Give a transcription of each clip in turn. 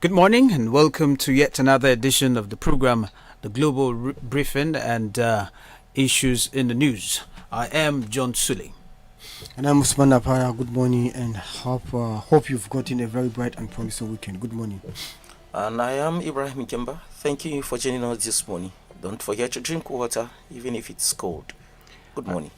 Good morning and welcome to yet another edition of the program, the Global Briefing and Issues in the News. I am John Sully. And I'm Usman Apaya. Good morning and hope you've gotten a very bright and promising weekend. Good morning. And I am Ibrahim Kemba. Thank you for joining us this morning. Don't forget to drink water, even if it's cold. Good morning.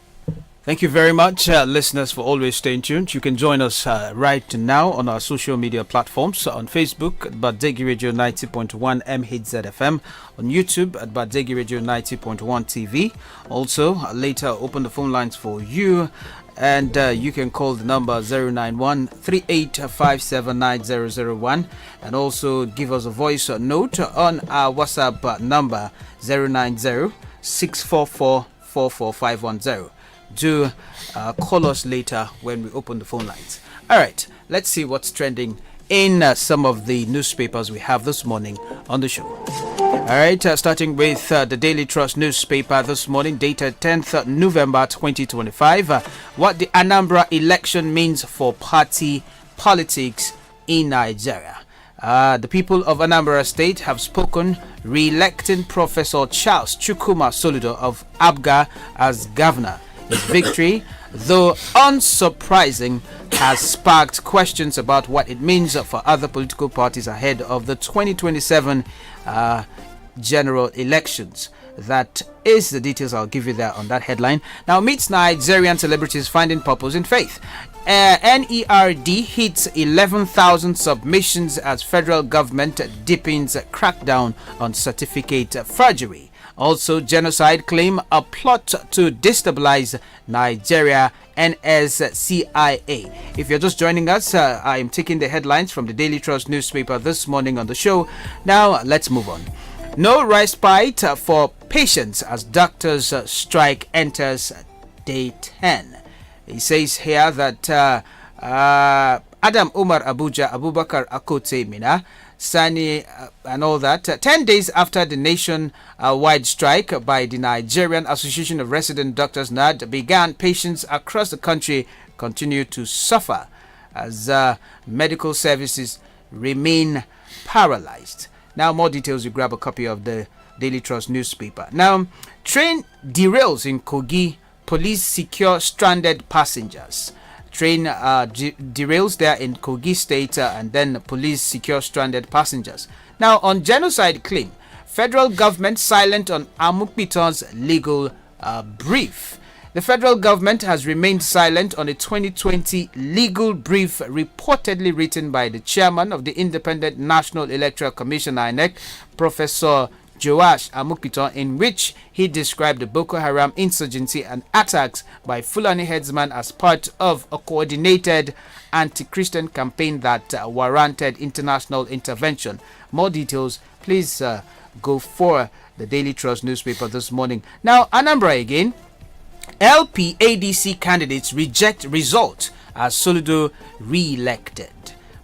Thank you very much, listeners, for always staying tuned. You can join us right now on our social media platforms. On Facebook at Badeggi Radio 90.1 MHZFM. On YouTube at Badeggi Radio 90.1 TV. Also, later open the phone lines for you. And you can call the number 091-3857-9001 and also give us a voice note on our WhatsApp number 090-644-44510. Do call us later when we open the phone lines. All right, let's see what's trending in some of the newspapers we have this morning on the show. All right, starting with the Daily Trust newspaper this morning, dated 10th November 2025. What the Anambra election means for party politics in Nigeria. The people of Anambra State have spoken, re-electing Professor Charles Chukwuma Soludo of ABGA as governor. His victory, though unsurprising, has sparked questions about what it means for other political parties ahead of the 2027 general elections. That is the details I'll give you there on that headline. Now, meets Nigerian celebrities finding purpose in faith. NERD hits 11,000 submissions as federal government deepens crackdown on certificate forgery. Also, genocide claim, a plot to destabilize Nigeria, NSCIA. If you're just joining us, I am taking the headlines from the Daily Trust newspaper this morning on the show. Now, let's move on. No respite for patients as doctors' strike enters day 10. He says here that Adam Umar Abuja, Abubakar Akote Mina, Sani and all that. 10 days after the nation-wide strike by the Nigerian Association of Resident Doctors NAD began, patients across the country continue to suffer as medical services remain paralyzed. Now, more details, you grab a copy of the Daily Trust newspaper. Now, train derails in Kogi, police secure stranded passengers. Train derails there in Kogi State and then police secure stranded passengers. Now, on genocide claim, federal government silent on Amukbiton's legal brief. The federal government has remained silent on a 2020 legal brief reportedly written by the chairman of the Independent National Electoral Commission, INEC, Professor Joash Amukbiton, in which he described the Boko Haram insurgency and attacks by Fulani headsmen as part of a coordinated anti-Christian campaign that warranted international intervention. More details, please go for the Daily Trust newspaper this morning. Now, Anambra again. LP ADC candidates reject result as Soludo re-elected.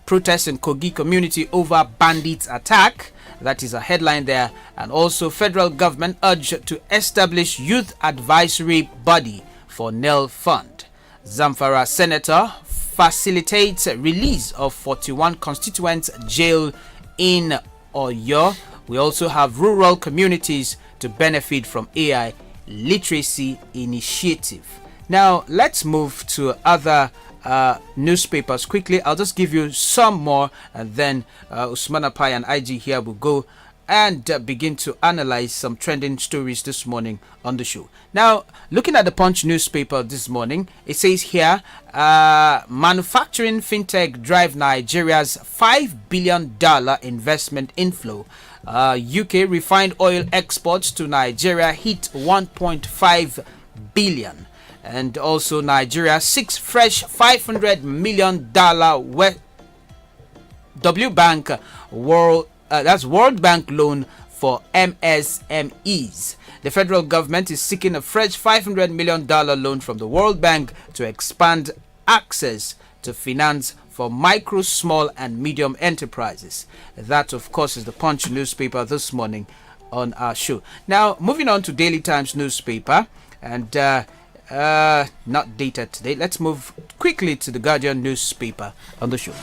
Protests in Kogi community over bandits attack. That is a headline there. And also, federal government urged to establish youth advisory body for NEL fund. Zamfara senator facilitates release of 41 constituents jail in Oyo. We also have rural communities to benefit from AI literacy initiative. Now, let's move to other newspapers quickly. I'll just give you some more and then Usman Apai and IG here will go and begin to analyze some trending stories this morning on the show. Now, looking at the Punch newspaper this morning, it says here, manufacturing fintech drive Nigeria's $5 billion investment inflow. UK refined oil exports to Nigeria hit 1.5 billion. And also Nigeria seeks fresh $500 million World Bank loan for MSMEs. The federal government is seeking a fresh $500 million loan from the World Bank to expand access to finance for micro, small and medium enterprises. That, of course, is the Punch newspaper this morning on our show. Now, moving on to Daily Times newspaper and not dated today. Let's move quickly to the Guardian newspaper on the show.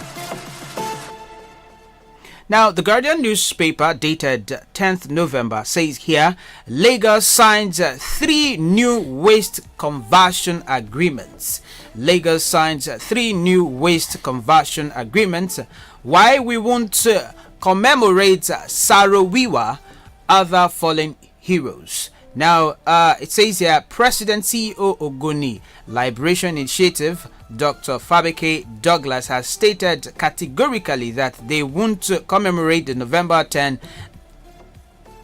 Now, the Guardian newspaper dated 10th November says here, Lagos signs 3 new waste conversion agreements. Lagos signs 3 new waste conversion agreements. Why we won't commemorate Saro-Wiwa, other fallen heroes. Now, it says here, President CEO Ogoni Liberation Initiative, Dr. Fabike Douglas, has stated categorically that they won't commemorate the November 10.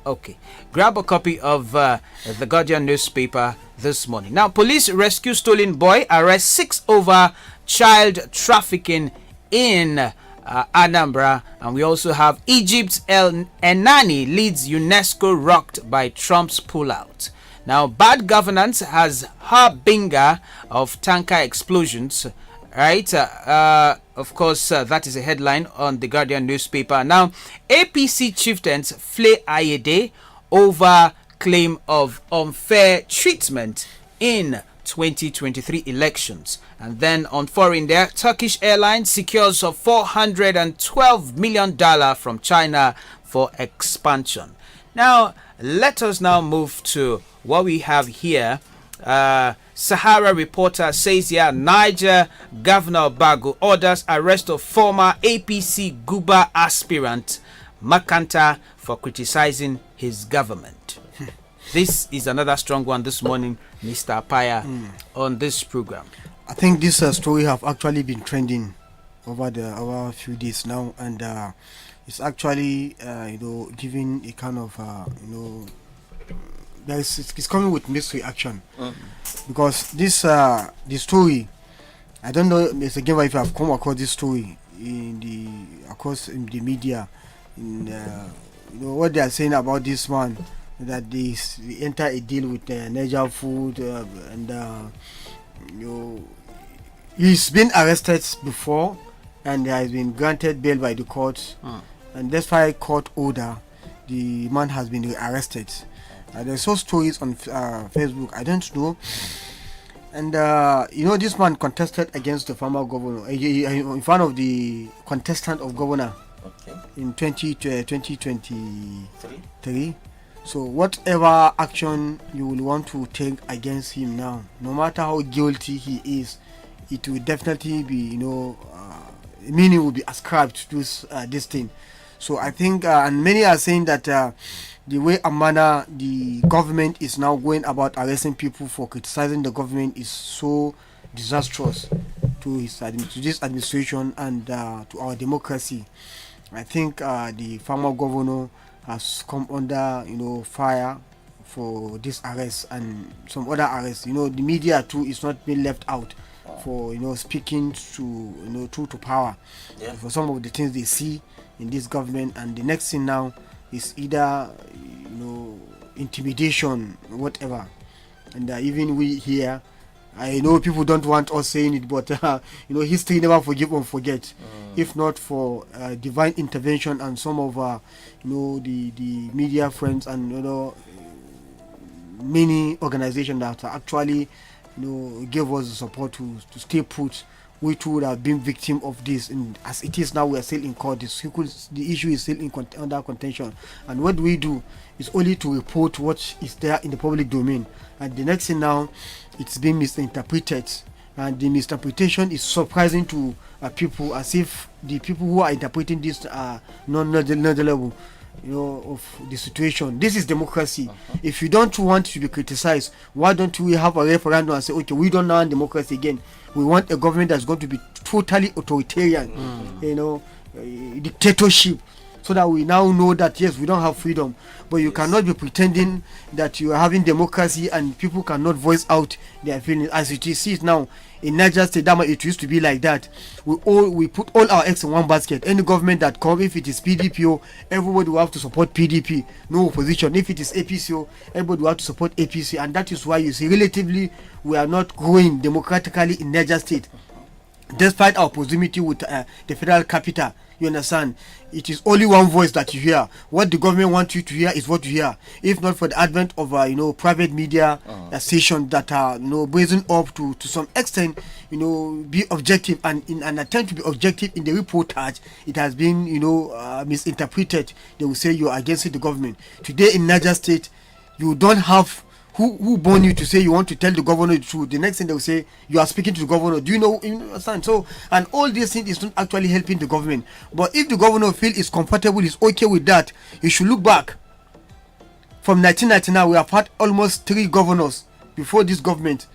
Okay, grab a copy of the Guardian newspaper this morning. Now, police rescue stolen boy, arrest 6 over child trafficking in Anambra. And we also have Egypt's El Enani leads UNESCO rocked by Trump's pullout. Now, bad governance has harbinger of tanker explosions. Right, of course, that is a headline on the Guardian newspaper. Now, APC chieftains flay Ayede over claim of unfair treatment in 2023 elections. And then on foreign there, Turkish Airlines secures a $412 million from China for expansion. Now, let us now move to what we have here. Sahara reporter says here, Niger Governor Bago orders arrest of former APC Guba aspirant Makanta for criticizing his government. This is another strong one this morning, Mr. Apaya, on this program. I think this story have actually been trending over a few days now, and it's actually giving a kind of it's coming with mixed reaction, because the story, I don't know, Mr. Gemba, if you have come across this story in the media, what they are saying about this man, that they enter a deal with Niger Food, and he's been arrested before and has been granted bail by the court, and despite court order, the man has been arrested. There's so stories on Facebook, I don't know, and this man contested against the former governor in front of the contestant of governor, in 2023. So whatever action you will want to take against him now, no matter how guilty he is, it will definitely be, meaning will be ascribed to this thing. So I think, and many are saying that the way and manner the government is now going about arresting people for criticizing the government is so disastrous to this administration and to our democracy. I think the former governor has come under fire for this arrest and some other arrests. The media too is not being left out for speaking to true to power for some of the things they see in this government. And the next thing now is either intimidation, whatever. And even we here, I know people don't want us saying it, but history never forgive or forget. If not for divine intervention and some of the media friends and many organizations that actually gave us the support to stay put, we too would have been victim of this. And as it is now, we are still in court. The issue is still under contention. And what we do is only to report what is there in the public domain. And the next thing now, it's being misinterpreted. And the misinterpretation is surprising to people, as if the people who are interpreting this are not the level of the situation. This is democracy. If you don't want to be criticized, why don't we have a referendum and say, okay, we don't want democracy again. We want a government that's going to be totally authoritarian, dictatorship, so that we now know that yes, we don't have freedom. But you cannot be pretending that you are having democracy and people cannot voice out their feelings. As you see it now in Niger State, it used to be like that. We put all our eggs in one basket. Any government that comes, if it is PDP, everybody will have to support PDP. No opposition. If it is APC, everybody will have to support APC. And that is why you see, relatively, we are not growing democratically in Niger State, despite our proximity with the federal capital. You understand? It is only one voice that you hear. What the government wants you to hear is what you hear. If not for the advent of private media stations that are brazen up to some extent, be objective, and in an attempt to be objective in the reportage, it has been misinterpreted. They will say you are against the government. Today in Niger State, you don't have who born you to say you want to tell the governor the truth. The next thing they will say, you are speaking to the governor. Do you understand? So, and all these things is not actually helping the government. But if the governor feels is comfortable, is okay with that, you should look back. From 1999, we have had almost 3 governors before this government,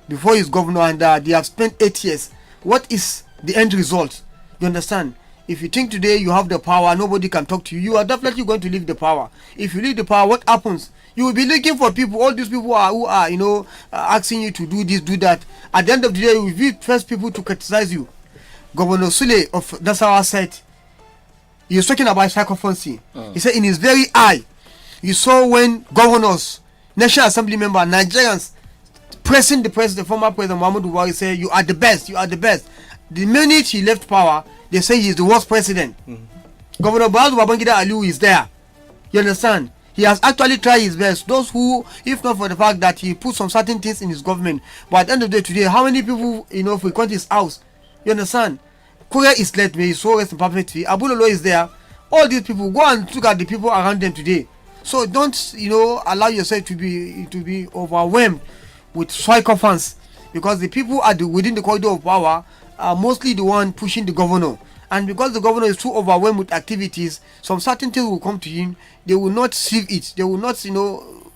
before his governor, and they have spent 8 years. What is the end result? You understand? If you think today you have the power, nobody can talk to you, you are definitely going to leave the power. If you leave the power, what happens? You will be looking for people, all these people who are asking you to do this, do that. At the end of the day, you will be first people to criticize you. Governor Sule of Nasarawa said, he was talking about psychophancy. He said in his very eye, you saw when governors, National Assembly members, Nigerians, pressing the former president Muhammadu Buhari, say, you are the best, you are the best. The minute he left power, they say he is the worst president. Governor Babangida Aliyu is there. You understand? He has actually tried his best. Those who, if not for the fact that he put some certain things in his government, but at the end of the day today, how many people frequent his house? You understand? Korea is led me, so rest in perfect peace. Abulolo is there. All these people, go and look at the people around them today. So don't allow yourself to be overwhelmed with sycophants, because the people within the corridor of power are mostly the one pushing the governor. And because the governor is too overwhelmed with activities, some certain things will come to him. They will not sieve it. They will not,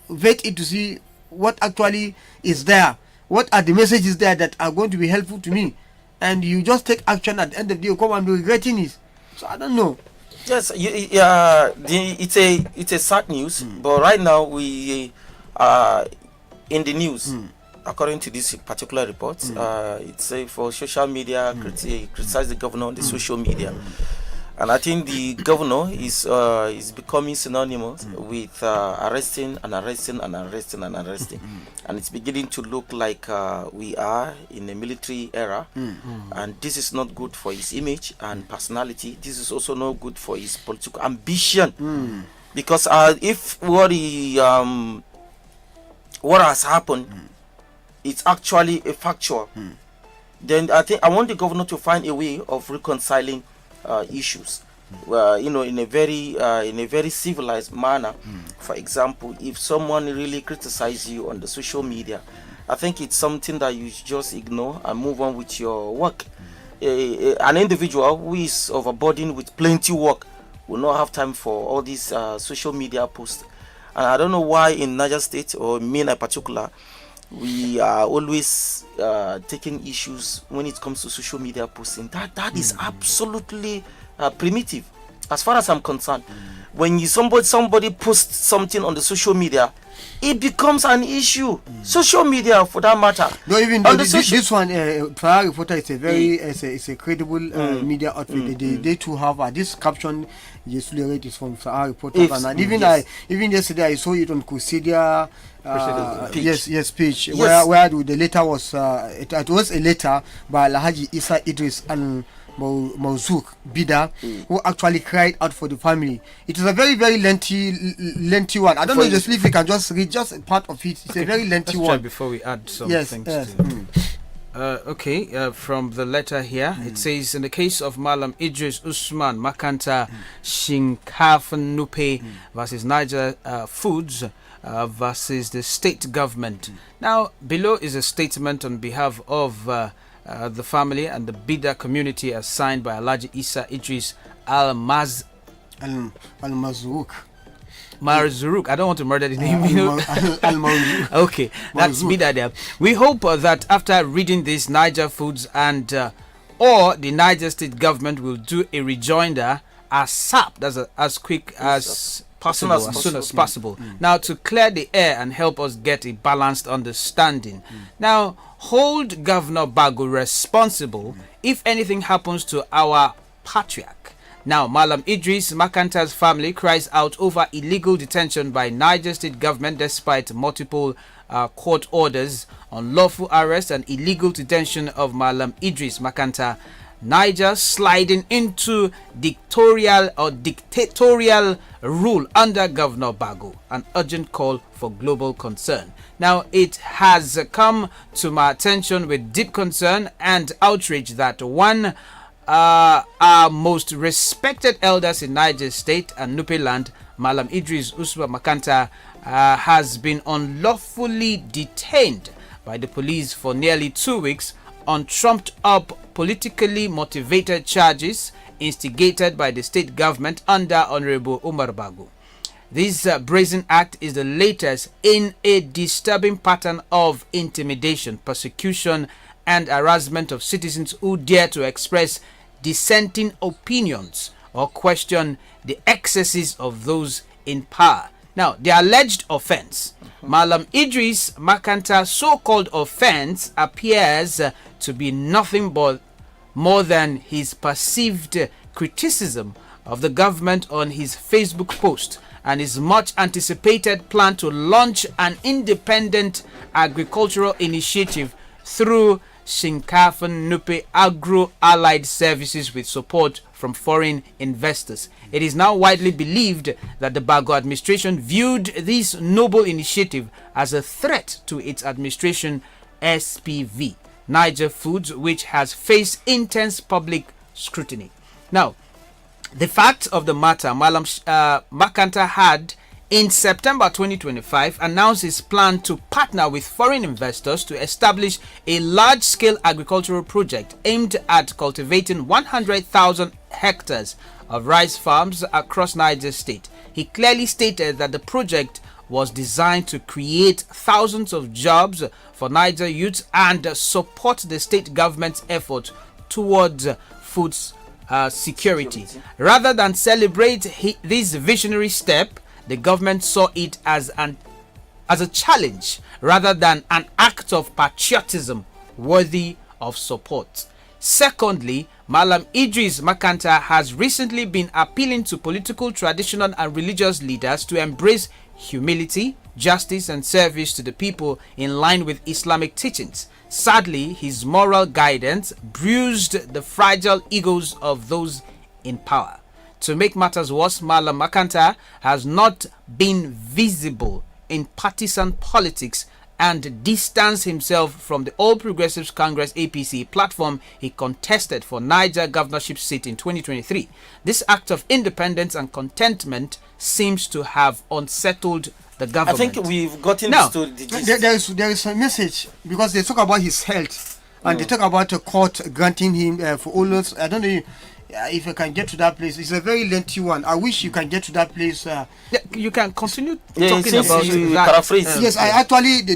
vet it to see what actually is there. What are the messages there that are going to be helpful to me? And you just take action. At the end of the day, you come and be regretting it. So I don't know. Yes, it's a sad news. But right now we are in the news. According to this particular report, it's for social media, criticize the governor on the social media. And I think the governor is becoming synonymous with arresting. And it's beginning to look like we are in a military era. And this is not good for his image and personality. This is also not good for his political ambition. Because if what has happened, it's actually a factual, then I want the governor to find a way of reconciling issues, in a very civilized manner. For example, if someone really criticizes you on the social media, I think it's something that you just ignore and move on with your work. An individual who is overburdened with plenty work will not have time for all these social media posts. And I don't know why in Niger State, or me in particular, we are always taking issues when it comes to social media posting. That is absolutely primitive, as far as I'm concerned. When somebody posts something on the social media, it becomes an issue. Social media, for that matter. No, even though this one, Prior Reporter is a very it's a credible media outfit. They too have this caption. Yes, is from Prior Reporter, and even yesterday I saw it on Kusidia. Speech where the letter was it was a letter by Alhaji Isa Idris and Mauzuk Bida, who actually cried out for the family. It is a very, very lengthy one. I don't know if we can just read just a part of it. It's a very lengthy one. Before we add some things to from the letter here, it says, in the case of Malam Idris Usman Makanta Shinkafan Nupe versus Niger Foods versus the state government. Now, below is a statement on behalf of the family and the Bida community, as signed by Alhaji Isa Idris Al-Mazruk. Marzuruk. I don't want to murder the name. Okay, that's Bida there. We hope that after reading this, Niger Foods and or the Niger State government will do a rejoinder ASAP, that's as quick as possible, as soon as possible. Now, to clear the air and help us get a balanced understanding. Now, hold Governor Bago responsible if anything happens to our patriarch. Now, Malam Idris Makanta's family cries out over illegal detention by Niger State government despite multiple court orders on lawful arrest and illegal detention of Malam Idris Makanta Niger sliding into dictatorial rule under Governor Bago, an urgent call for global concern. Now, it has come to my attention with deep concern and outrage that one our most respected elders in Niger State and Nupe Land, Malam Idris Usman Makanta, has been unlawfully detained by the police for nearly 2 weeks on trumped up politically motivated charges instigated by the state government under Honorable Umar Bago. This brazen act is the latest in a disturbing pattern of intimidation, persecution, and harassment of citizens who dare to express dissenting opinions or question the excesses of those in power. Now, the alleged offense, Malam Idris Makanta's so-called offense, appears to be nothing but more than his perceived criticism of the government on his Facebook post and his much anticipated plan to launch an independent agricultural initiative through Shinkafan Nupe Agro Allied Services with support from foreign investors. It is now widely believed that the Bago administration viewed this noble initiative as a threat to its administration SPV, Niger Foods, which has faced intense public scrutiny. Now, the fact of the matter, Malam Makanta had in September 2025 announced his plan to partner with foreign investors to establish a large-scale agricultural project aimed at cultivating 100,000 hectares of rice farms across Niger State. He clearly stated that the project was designed to create thousands of jobs for Niger youths and support the state government's effort towards food security. Rather than celebrate this visionary step, the government saw it as a challenge rather than an act of patriotism worthy of support. Secondly, Malam Idris Makanta has recently been appealing to political, traditional and religious leaders to embrace humility, justice and service to the people in line with Islamic teachings. Sadly, his moral guidance bruised the fragile egos of those in power. To make matters worse, Malam Makanta has not been visible in partisan politics and distanced himself from the All Progressives Congress APC platform he contested for Niger governorship seat in 2023. This act of independence and contentment seems to have unsettled the government. I think we've gotten this to the gist. There is a message because they talk about his health and they talk about a court granting him for all those. I don't know if I can get to that place. It's a very lengthy one. I wish you can get to that place. You can continue talking about that. Paraphrase. Yes, I actually the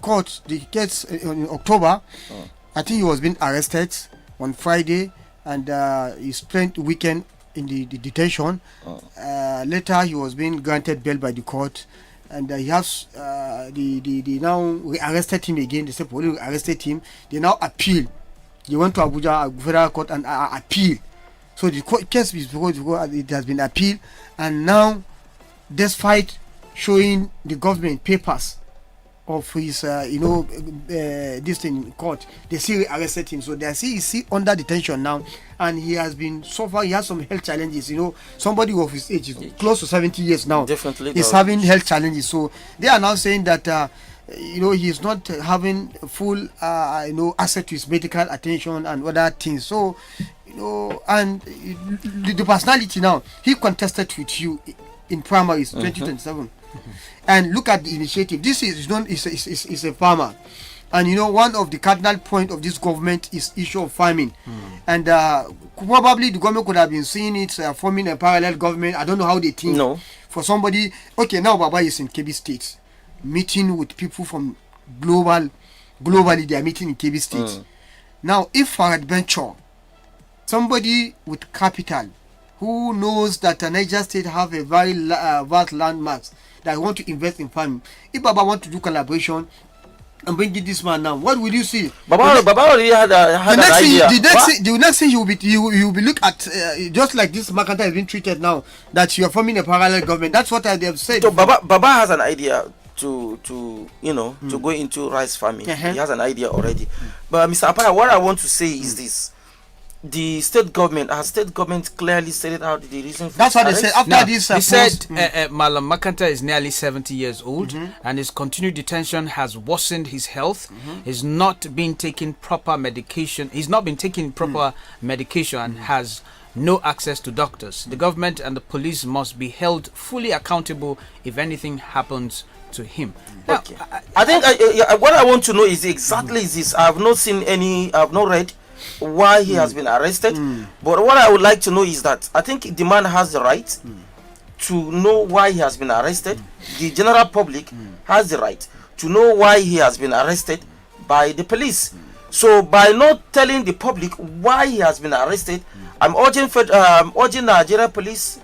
court, the case in October. I think he was being arrested on Friday and he spent the weekend in the detention. Later he was being granted bail by the court, and he has they now arrested him again. They said police arrested him. They now appeal. They went to Abuja Federal Court and appeal. So the case is because it has been appealed, and now, despite showing the government papers of his this thing in court, they still arrested him. So they see under detention now, and he has been so far. He has some health challenges. Somebody of his age is close to 70 years now. Definitely, he's having health challenges. So they are now saying that. He's not having full, access to his medical attention and other things. So, and the personality now, he contested with you in primaries 2027. And look at the initiative. This is a farmer. And one of the cardinal point of this government is issue of farming. And probably the government could have been seeing it forming a parallel government. I don't know how they think. No. For somebody, okay, now Baba is in Kebbi State, meeting with people from globally, they are meeting in Kebbi State. Now, if for adventure, somebody with capital who knows that Niger State have a very vast landmass that want to invest in farming, if Baba want to do collaboration and bring this man now, what will you see? Baba already had an idea. The next thing you will be look at just like this Makanta has been treated now, that you are forming a parallel government. That's what they have said. So Baba has an idea. to go into rice farming. He has an idea already. But Mr. Apaya, what I want to say is this: the state government clearly stated out the reason for that's what they said after this. He said Malam Makanta is nearly 70 years old, and his continued detention has worsened his health. He's not been taking proper medication. He's not been taking proper medication and has no access to doctors. The government and the police must be held fully accountable if anything happens to him. Now, Okay. I think what I want to know is exactly this. I have not seen any. I have not read why he has been arrested. But what I would like to know is that I think the man has the right to know why he has been arrested. The general public has the right to know why he has been arrested by the police. So by not telling the public why he has been arrested, I'm urging Nigeria Police,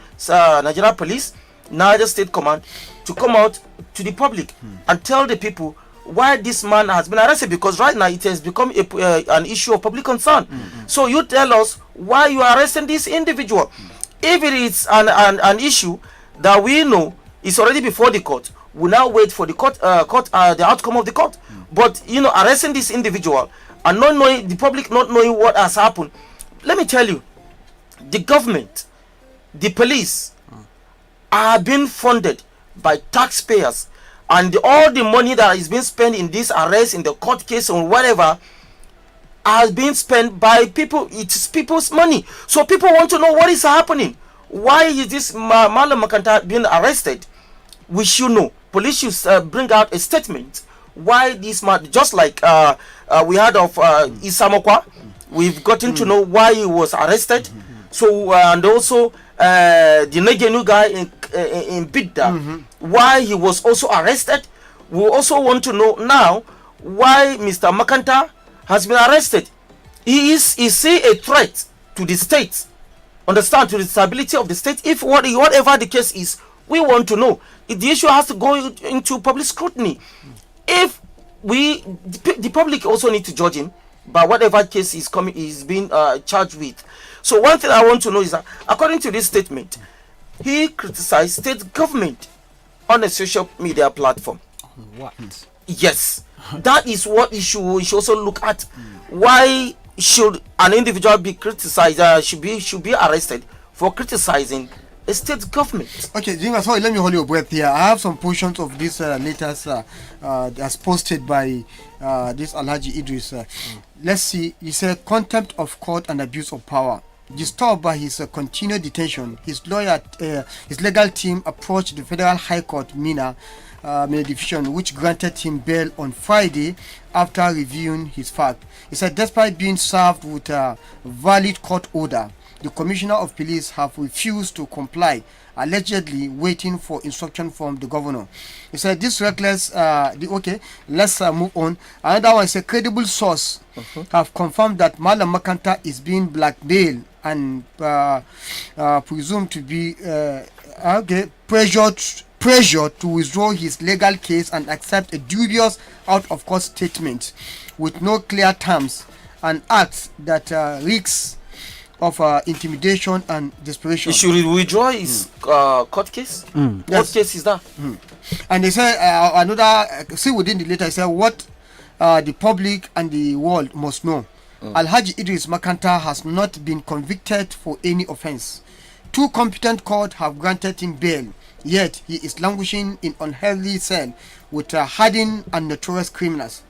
Niger State Command, to come out to the public and tell the people why this man has been arrested, because right now it has become an issue of public concern. So you tell us why you are arresting this individual. If it is an issue that we know is already before the court, we now wait for the the outcome of the court. But arresting this individual and not knowing, the public not knowing what has happened, let me tell you, the government, the police are being funded by taxpayers, and all the money that is being spent in this arrest, in the court case or whatever, has been spent by people. It's people's money. So people want to know what is happening. Why is this Malam Makanta being arrested? We should know. Police should bring out a statement why this man, just like we heard of Isamokwa, we've gotten to know why he was arrested. So and also the Negenu guy in Bidda, why he was also arrested. We also want to know now why Mr. Makanta has been arrested. Is he a threat to the state? Understand, to the stability of the state? If whatever the case is, we want to know. The issue has to go into public scrutiny. If the public also need to judge him by whatever case is being charged with. So one thing I want to know is that, according to this statement, he criticized state government on a social media platform. what? Yes, that is what we should also look at. Why should an individual be criticized? Should be arrested for criticizing a state government? Okay, Jima, sorry, let me hold your breath here. I have some portions of this letters that's posted by this Alhaji Idris. Let's see. He said, contempt of court and abuse of power. Disturbed by his continued detention, his legal team approached the Federal High Court Mina Division, which granted him bail on Friday after reviewing his fact. He said, despite being served with a valid court order, the Commissioner of Police have refused to comply, allegedly waiting for instruction from the governor. He said, this reckless, okay, let's move on. Another one is a credible source have confirmed that Malam Makanta is being blackmailed and presumed to be pressured to withdraw his legal case and accept a dubious out-of-court statement with no clear terms, and acts that reeks of intimidation and desperation. He should withdraw his court case. What case is that? And they say see within the letter, they say what the public and the world must know. Alhaji Idris Makanta has not been convicted for any offense. Two competent courts have granted him bail, yet he is languishing in unhealthy cell with hardened and notorious criminals.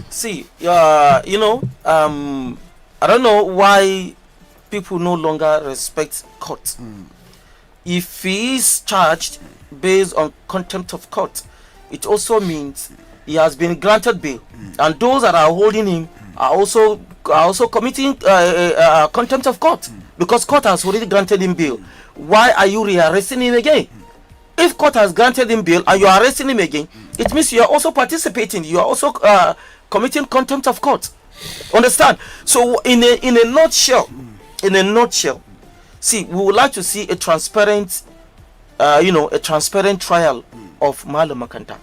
See, I don't know why people no longer respect court. If he is charged based on contempt of court, it also means he has been granted bail, and those that are holding him are also committing contempt of court, because court has already granted him bail. Why are you rearresting him again? If court has granted him bail and you are arresting him again, it means you are also participating. You are also committing contempt of court. Understand? So in a nutshell, see, we would like to see a transparent trial of Malam Makanta.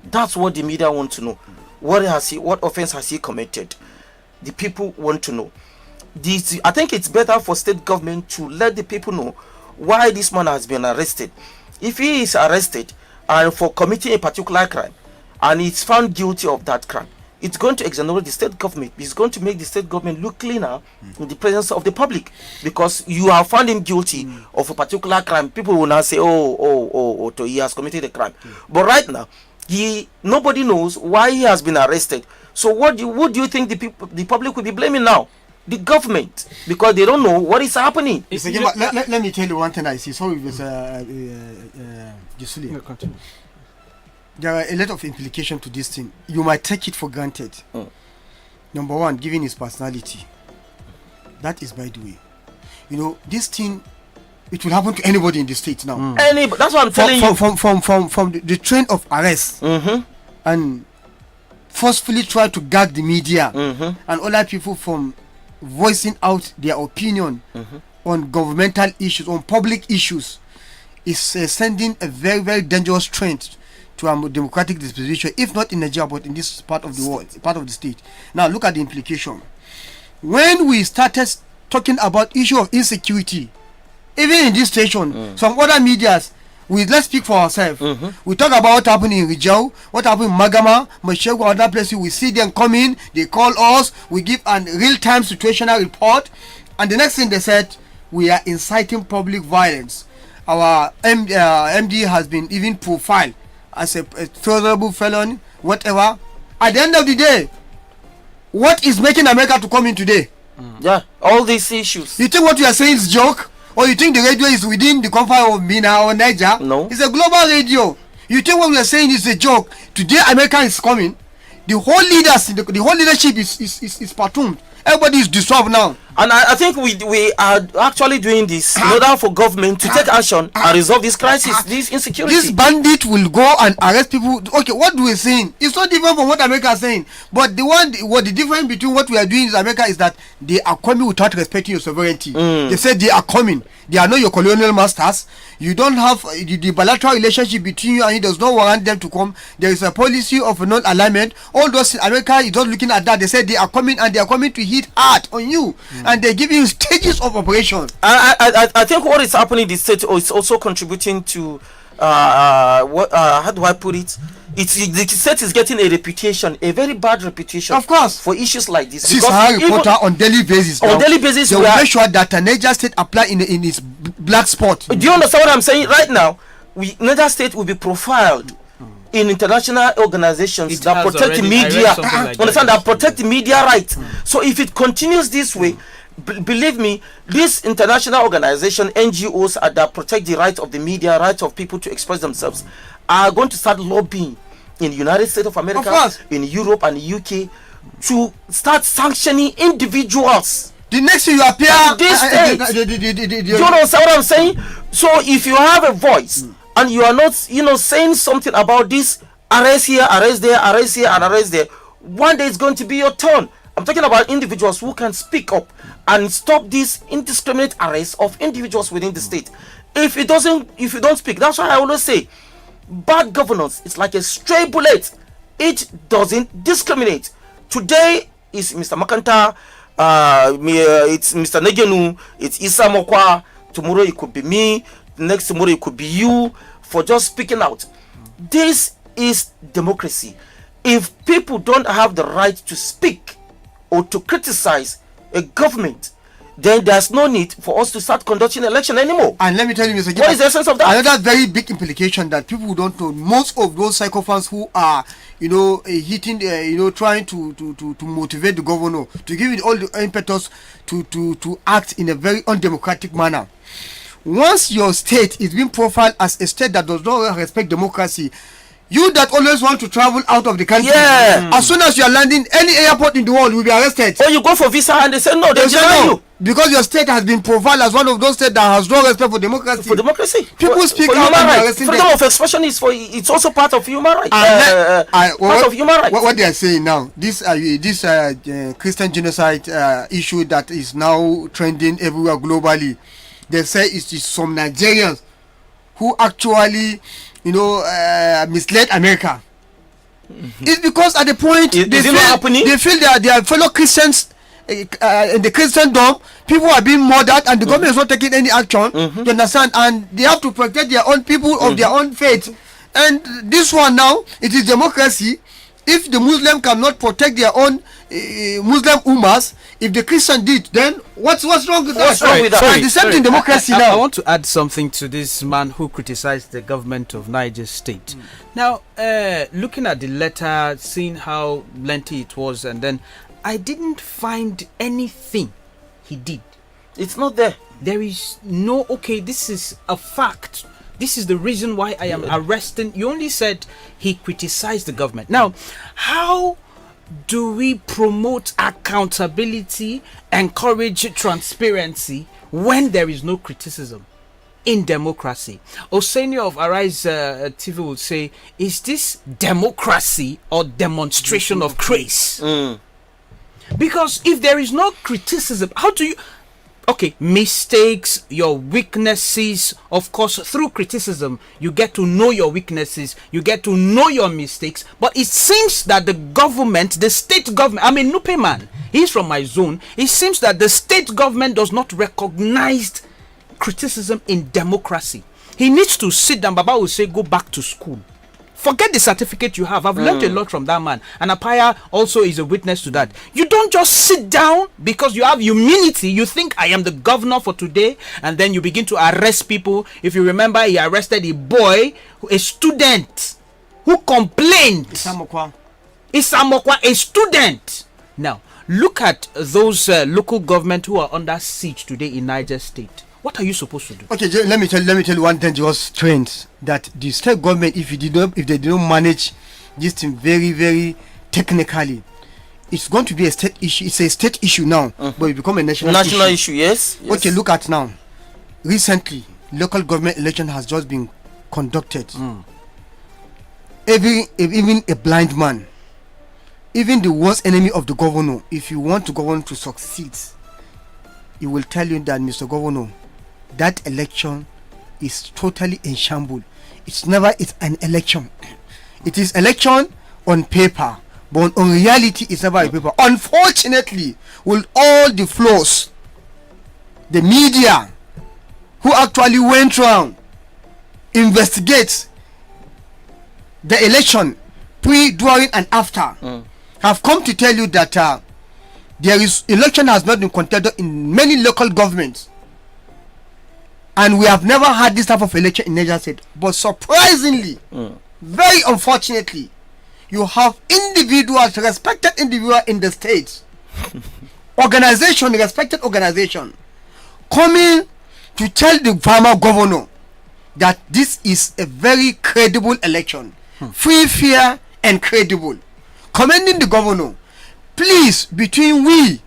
That's what the media want to know. What offense has he committed? The people want to know. I think it's better for state government to let the people know why this man has been arrested. If he is arrested and for committing a particular crime, and it's found guilty of that crime, it's going to exonerate the state government. It's going to make the state government look cleaner in the presence of the public, because you have found him guilty of a particular crime. People will now say, oh, he has committed a crime. But right now, nobody knows why he has been arrested. So what do you think the public will be blaming now? The government, because they don't know what is happening. Let me tell you one thing I see. Sorry, with there are a lot of implications to this thing. You might take it for granted. Number one, given his personality. That is by the way. You know, this thing, it will happen to anybody in the state now. That's what I'm telling you. From the trend of arrest and forcefully try to gag the media and other people from voicing out their opinion on governmental issues, on public issues, is sending a very, very dangerous trend to a democratic disposition, if not in Nigeria, but in this part of the world, part of the state. Now look at the implication. When we started talking about issue of insecurity, even in this station, some other medias, let's speak for ourselves. We talk about what happened in Rijau, what happened in Magama, Mashegu, other places. We see them coming, they call us, we give a real-time situational report, and the next thing they said, we are inciting public violence. Our MD has been even profiled as a tolerable felon, whatever. At the end of the day, what is making America to come in today? Yeah, all these issues. You think what we are saying is joke? Or you think the radio is within the confine of Mina or Niger? No. It's a global radio. You think what we are saying is a joke? Today America is coming. The whole leaders, the whole leadership is platooned. Everybody is disturbed now. And I think we are actually doing this in order for government to take action and resolve this crisis, this insecurity. This bandit will go and arrest people. Okay, what we are saying, it's not different from what America is saying. But the difference between what we are doing in America is that they are coming without respecting your sovereignty. They said they are coming. They are not your colonial masters. You don't have the bilateral relationship between you and it does not warrant them to come. There is a policy of non-alignment. All those in America is not looking at that. They said they are coming and they are coming to hit hard on you. And they give you stages of operation. I think what is happening in the state is also contributing to how do I put it? The state is getting a reputation, a very bad reputation, of course, for issues like this. This is how reporter on daily basis. On daily basis, they will make sure that Niger State apply in its black spot. Do you understand what I'm saying? Right now, Niger State will be profiled in international organizations that protect the media. Understand that protect the media rights. So if it continues this way, believe me, this international organization, NGOs that protect the rights of the media, rights of people to express themselves, are going to start lobbying in the United States of America, in Europe and the UK, to start sanctioning individuals. The next thing you appear, do you understand what I'm saying? So if you have a voice and you are not, saying something about this, arrest here, arrest there, arrest here, and arrest there, one day it's going to be your turn. I'm talking about individuals who can speak up and stop this indiscriminate arrest of individuals within the state. If you don't speak, that's why I always say, bad governance is like a stray bullet. It doesn't discriminate. Today is Mr. Makanta, it's Mr. Negenu, it's Issa Mokwa. Tomorrow it could be me. Next tomorrow it could be you, for just speaking out. This is democracy. If people don't have the right to speak or to criticize a government, then there's no need for us to start conducting election anymore. And let me tell you, Mr. What is the essence of that? Another very big implication that people don't know. Most of those psychophants who are, hitting, trying to motivate the governor, to give it all the impetus to act in a very undemocratic manner. Once your state is being profiled as a state that does not respect democracy, you that always want to travel out of the country, as soon as you are landing any airport in the world, you will be arrested. Or you go for visa and they say no, they deny you. Because your state has been profiled as one of those states that has no respect for democracy. For democracy. People speak out and arresting them. Freedom of expression it's also part of human rights. Part of human rights. What they are saying now, this Christian genocide issue that is now trending everywhere globally, they say it's some Nigerians who actually misled America. It's because at the point they feel that their fellow Christians in the Christendom, people are being murdered and the government is not taking any action. You understand? And they have to protect their own people of their own faith. And this one now, it is democracy. If the Muslim cannot protect their own Muslim Ummas, if the Christian did, then what's wrong with that? What's wrong with that? And the same thing, democracy I now. want to add something to this man who criticized the government of Niger State. Now, looking at the letter, seeing how lengthy it was, and then I didn't find anything he did. It's not there. There is no, okay, this is a fact. This is the reason why I am arresting. You only said he criticized the government. Now, how do we promote accountability, encourage transparency when there is no criticism in democracy? Osenio of Arise TV would say, is this democracy or demonstration of grace? Because if there is no criticism, how do you... Okay, mistakes, your weaknesses, of course, through criticism, you get to know your weaknesses, you get to know your mistakes. But it seems that the government, the state government, I mean, Nupe man, he's from my zone. It seems that the state government does not recognize criticism in democracy. He needs to sit down. Baba will say, go back to school. Forget the certificate you have. I've learned a lot from that man. And Apaya also is a witness to that. You don't just sit down because you have humility. You think I am the governor for today. And then you begin to arrest people. If you remember, he arrested a boy, a student, who complained. Isamokwa, a student. Now, look at those local government who are under siege today in Niger State. What are you supposed to do? Okay, let me tell you one dangerous trend that the state government, if they don't manage this thing very, very technically, it's going to be a state issue. It's a state issue now, but it become a national issue. Yes. Okay, look at now. Recently, local government election has just been conducted. Even a blind man, even the worst enemy of the governor, if you want the governor to succeed, he will tell you that, Mr. Governor, that election is totally in shambles. It's an election. It is election on paper, but on reality it's never a paper. Unfortunately, with all the flaws, the media who actually went around investigate the election pre, during and after have come to tell you that there is election has not been conducted in many local governments, and we have never had this type of election in Niger State. But surprisingly, very unfortunately, you have individuals, respected individuals in the state, respected organization, coming to tell the former governor that this is a very credible election, free, fair, and credible. Commending the governor. Please, between we,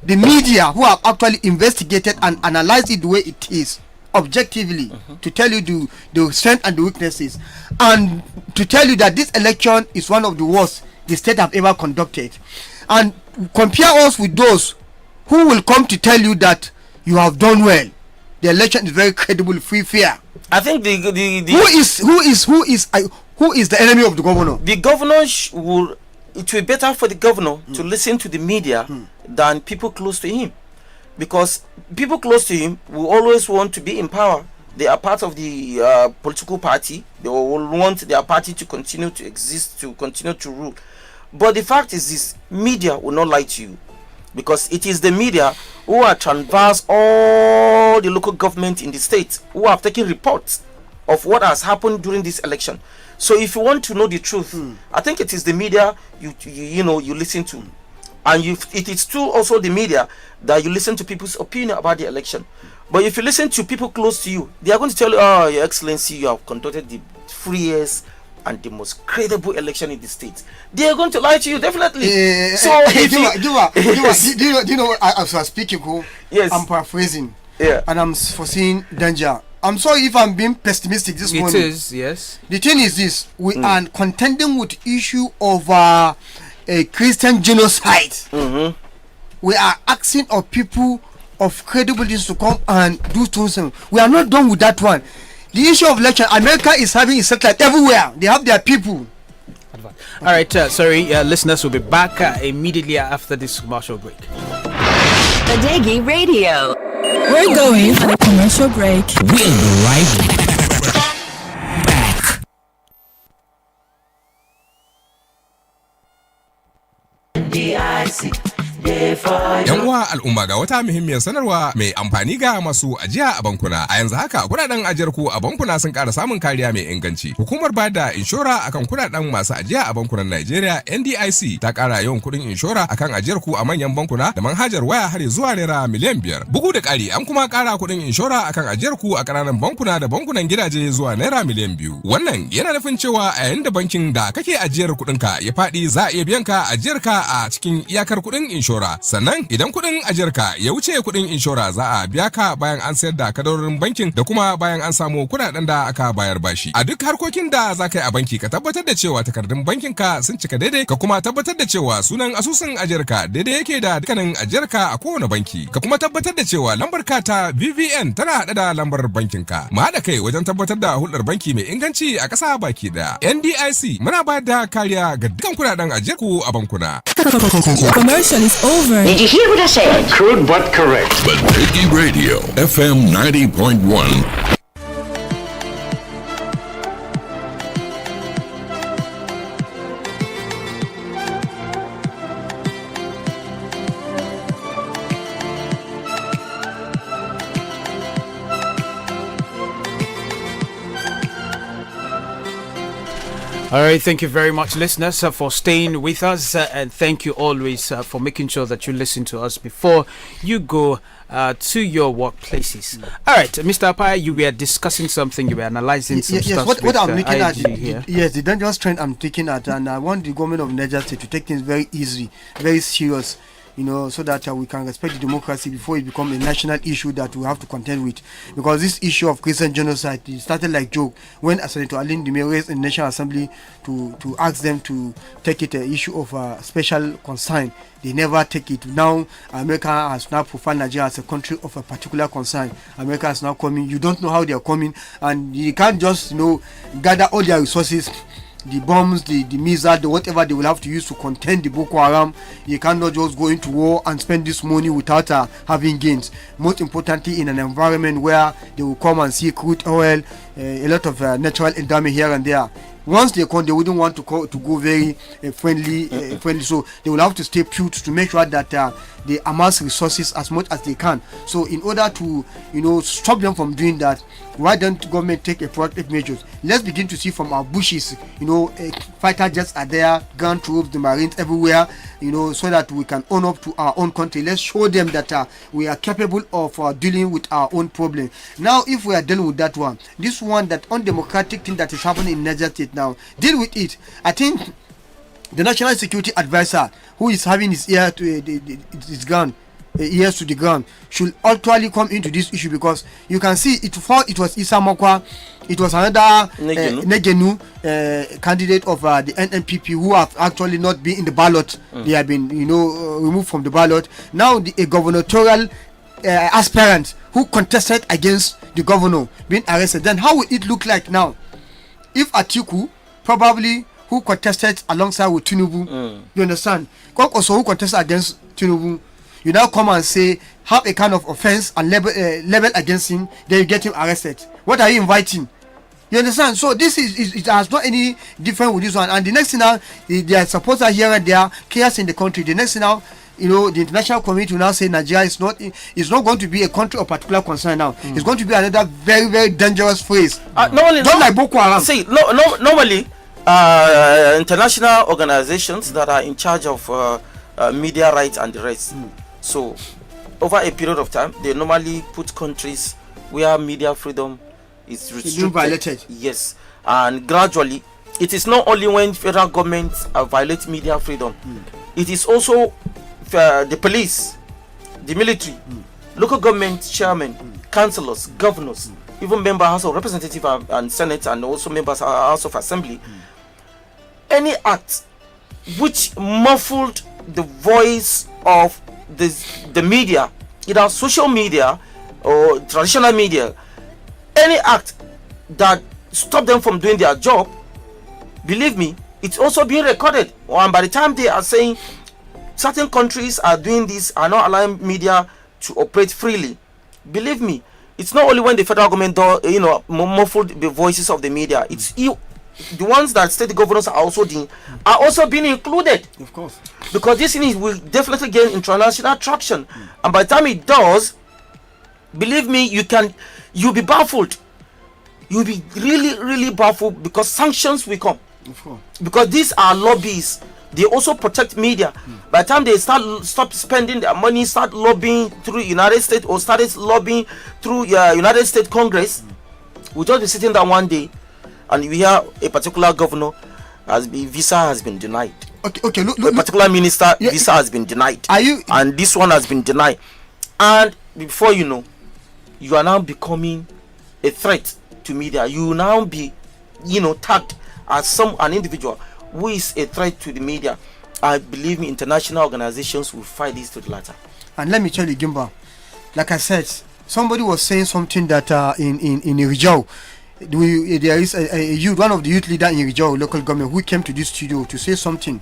the media who have actually investigated and analyzed it the way it is, objectively, to tell you the strength and the weaknesses, and to tell you that this election is one of the worst the state have ever conducted, and compare us with those who will come to tell you that you have done well. The election is very credible, free, fair. I think the who is the enemy of the governor? The governor will. It will be better for the governor to listen to the media than people close to him, because people close to him will always want to be in power. They are part of the political party. They will want their party to continue to exist, to continue to rule. But the fact is this: media will not lie to you, because it is the media who are transverse all the local government in the state, who have taken reports of what has happened during this election. So if you want to know the truth, I think it is the media you listen to, and it is too also the media that you listen to people's opinion about the election. But if you listen to people close to you, they are going to tell you, "Oh, Your Excellency, you have conducted the freest and the most credible election in the state." They are going to lie to you, definitely. So do you know as I was speaking, yes, I'm paraphrasing, and I'm foreseeing danger. I'm sorry if I'm being pessimistic this morning. It is, yes. The thing is this: we are contending with issue of a Christian genocide. We are asking of people of credibility to come and do something. We are not done with that one. The issue of election, America is having its satellite everywhere. They have their people. All right, listeners will be back immediately after this commercial break. Badeggi Radio. We're going on a commercial break. We'll be right back. Yan uwa al'umma ga wata muhimmiyar sanarwa mai amfani ga masu ajiya a bankuna. A yanzu haka kudaden ajiyar ku a bankuna sun ƙara samun kariya mai inganci. Hukumar bada inshora akan kudaden masu ajiya a bankunan Najeriya NDIC ta ƙara yawan kuɗin inshora akan ajiyar ku a manyan bankuna da manhajar waya har zuwa naira miliyan 5. Bugu da ƙari an kuma ƙara kuɗin inshora akan ajiyar ku a ƙananan bankuna da bankunan gidaje zuwa naira miliyan 2. Wannan yana nufin cewa a yayin da bankin da kake ajiyar kuɗinka ya faɗi za a iya biyan ka ajiyar ka a cikin iyakar kuɗin inshora. Sannan idan kuɗin ajiyarka ya wuce kuɗin inshora za a biya ka bayan an sayar da kadarorin bankin da kuma bayan an samu kuɗaɗen da aka bayar bashi. A duk harkokin da za ka yi a banki ka tabbatar da cewa takardun bankinka sun cika daidai, ka kuma tabbatar da cewa sunan asusun ajiyarka daidai yake da dukkanin ajiyarka a kowane banki. Ka kuma tabbatar da cewa lambar ka ta BVN tana haɗe da lambar bankinka. Mu haɗa kai wajen tabbatar da hulɗar banki mai inganci a ƙasa baki ɗaya. NDIC muna ba da kariya ga dukkan kuɗaɗen ajiyarku a bankuna. Commercial is over. Did you hear what I said? Crude but correct. Badeggi Radio, FM 90.1. All right, thank you very much, listeners, for staying with us, and thank you always for making sure that you listen to us before you go to your workplaces. All right, Mr. Apai, you were discussing something, you were analyzing some stuff. Yes, what I'm looking at, here. yes, the dangerous trend I'm taking at, and I want the government of Niger State to take things very easy, very serious, you know, so that we can respect the democracy before it becomes a national issue that we have to contend with. Because this issue of Christian genocide, it started like joke when Senator Aline Dume raised in the National Assembly to ask them to take it an issue of special concern. They never take it. Now America has now profiled Nigeria as a country of a particular concern. America is now coming. You don't know how they are coming, and you can't just, you know, gather all their resources, the bombs, the missiles, the whatever they will have to use to contend the Boko Haram. You cannot just go into war and spend this money without having gains. Most importantly, in an environment where they will come and see crude oil, a lot of natural endowment here and there. Once they come, they wouldn't want to go very friendly. So they will have to stay put to make sure that they amass resources as much as they can. So in order to, you know, stop them from doing that, why don't government take a proactive measures? Let's begin to see from our bushes, you know, fighter jets are there, ground troops, the marines everywhere, you know, so that we can own up to our own country. Let's show them that we are capable of dealing with our own problem. Now, if we are dealing with that one, this one, that undemocratic thing that is happening in Niger State now, deal with it. I think the National Security Advisor, who is having his ear to his ground, ears to the ground, should actually come into this issue, because you can see it before it was Issa Mokwa, it was another Negenu candidate of the NNPP who have actually not been in the ballot. They have been, you know, removed from the ballot. Now a gubernatorial aspirant who contested against the governor being arrested. Then how would it look like now if Atiku, probably, who contested alongside with Tinubu, you understand, also who contested against Tinubu, you now come and say, have a kind of offense and level against him, then you get him arrested. What are you inviting? You understand? So this is it has not any different with this one. And the next thing now, they are supposed to here and there chaos in the country. The next thing now, you know, the international community will now say Nigeria is not going to be a country of particular concern now. It's going to be another very, very dangerous phrase. Normally, don't like Boko Haram. See, normally, international organizations that are in charge of media rights and the rest. So, over a period of time, they normally put countries where media freedom is restricted. Violated. Yes, and gradually, it is not only when federal governments violate media freedom. It is also the police, the military, local government chairmen, councillors, governors, even members of House of Representatives and Senate, and also members of House of Assembly. Any act which muffled the voice of the media, either social media or traditional media, any act that stopped them from doing their job, believe me, it's also being recorded. And by the time they are saying certain countries are doing this, are not allowing media to operate freely, believe me, it's not only when the federal government muffled the voices of the media. It's the ones that state governors are also doing are also being included. Of course. Because this thing will definitely gain international traction. And by the time it does, believe me, you'll be baffled. You'll be really, really baffled because sanctions will come. Of course. Because these are lobbies. They also protect media. By the time they stop spending their money, start lobbying through United States or started lobbying through United States Congress, we'll just be sitting down one day and we hear a particular governor visa has been denied. Okay. Look, a particular minister visa has been denied. And this one has been denied. And before you know, you are now becoming a threat to media. You will now be, tagged as an individual who is a threat to the media. I believe me, international organizations will fight this to the latter. And let me tell you, Gimba, like I said, somebody was saying something that in Rijau, there is a youth, one of the youth leader in Rijau local government, who came to this studio to say something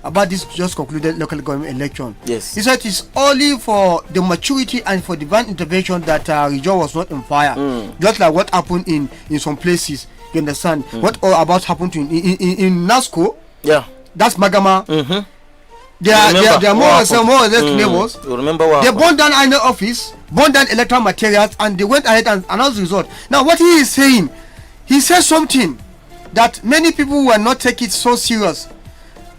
about this just concluded local government election. Yes. He said it's only for the maturity and for divine intervention that Rijau was not on fire. Just like what happened in some places. You understand? What all about happened in NASCO? Yeah. That's Magama. They are more or less neighbors. You remember what they burned down INEC office, burned down electoral materials, and they went ahead and announced the result. Now, what he is saying, he says something that many people will not take it so serious.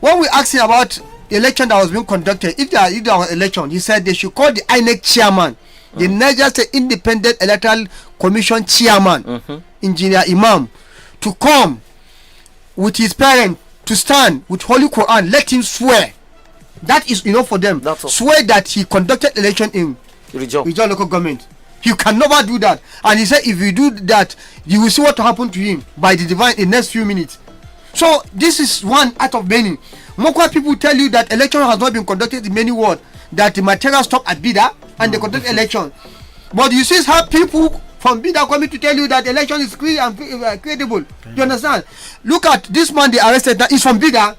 When we asked him about the election that was being conducted, if there was election, he said they should call the INEC chairman, the Niger State Independent Electoral Commission chairman, Engineer Imam, to come with his parent to stand with Holy Quran. Let him swear. That is enough for them. Swear that he conducted election in Rijau local government. You can never do that. And he said if you do that, you will see what will happen to him by the divine in the next few minutes. So this is one out of many. Mokwa people tell you that election has not been conducted in many words, that the material stopped at Bida and they conduct election. But you see how people from Bida coming to tell you that election is clear and credible. You understand? Look at this man they arrested that is from Bida.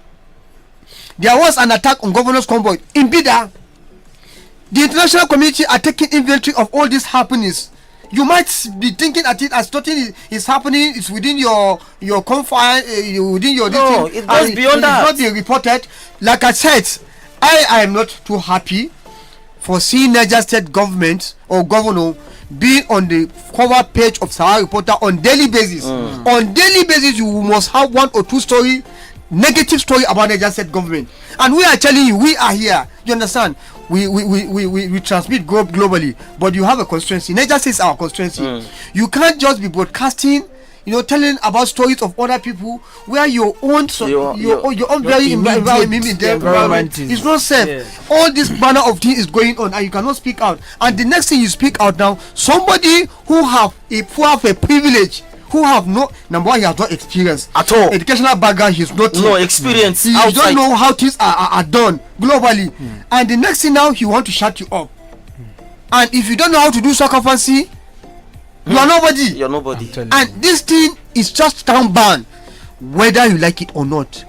There was an attack on governor's convoy in Bida. The international community are taking inventory of all these happenings. You might be thinking at it as nothing is happening. It's within your confine, within your. No, it goes beyond that. It's not being reported. Like I said, I am not too happy for seeing Niger State government or governor being on the cover page of Sahara Reporter on daily basis. On daily basis, you must have one or two negative story about Niger State government. And we are telling you, we are here. You understand? We transmit globally, but you have a constituency. Niger State is our constituency. You can't just be broadcasting, telling about stories of other people where your own very environment is not safe. Yeah. All this manner of thing is going on, and you cannot speak out. And the next thing you speak out now, somebody who have a privilege, who have no number one, he has not experience at all. Educational background, he's not no experience. He don't know how things are done globally. And the next thing now, he want to shut you up. And if you don't know how to do circumferency, you are nobody. You're nobody. And this thing is just town ban, whether you like it or not.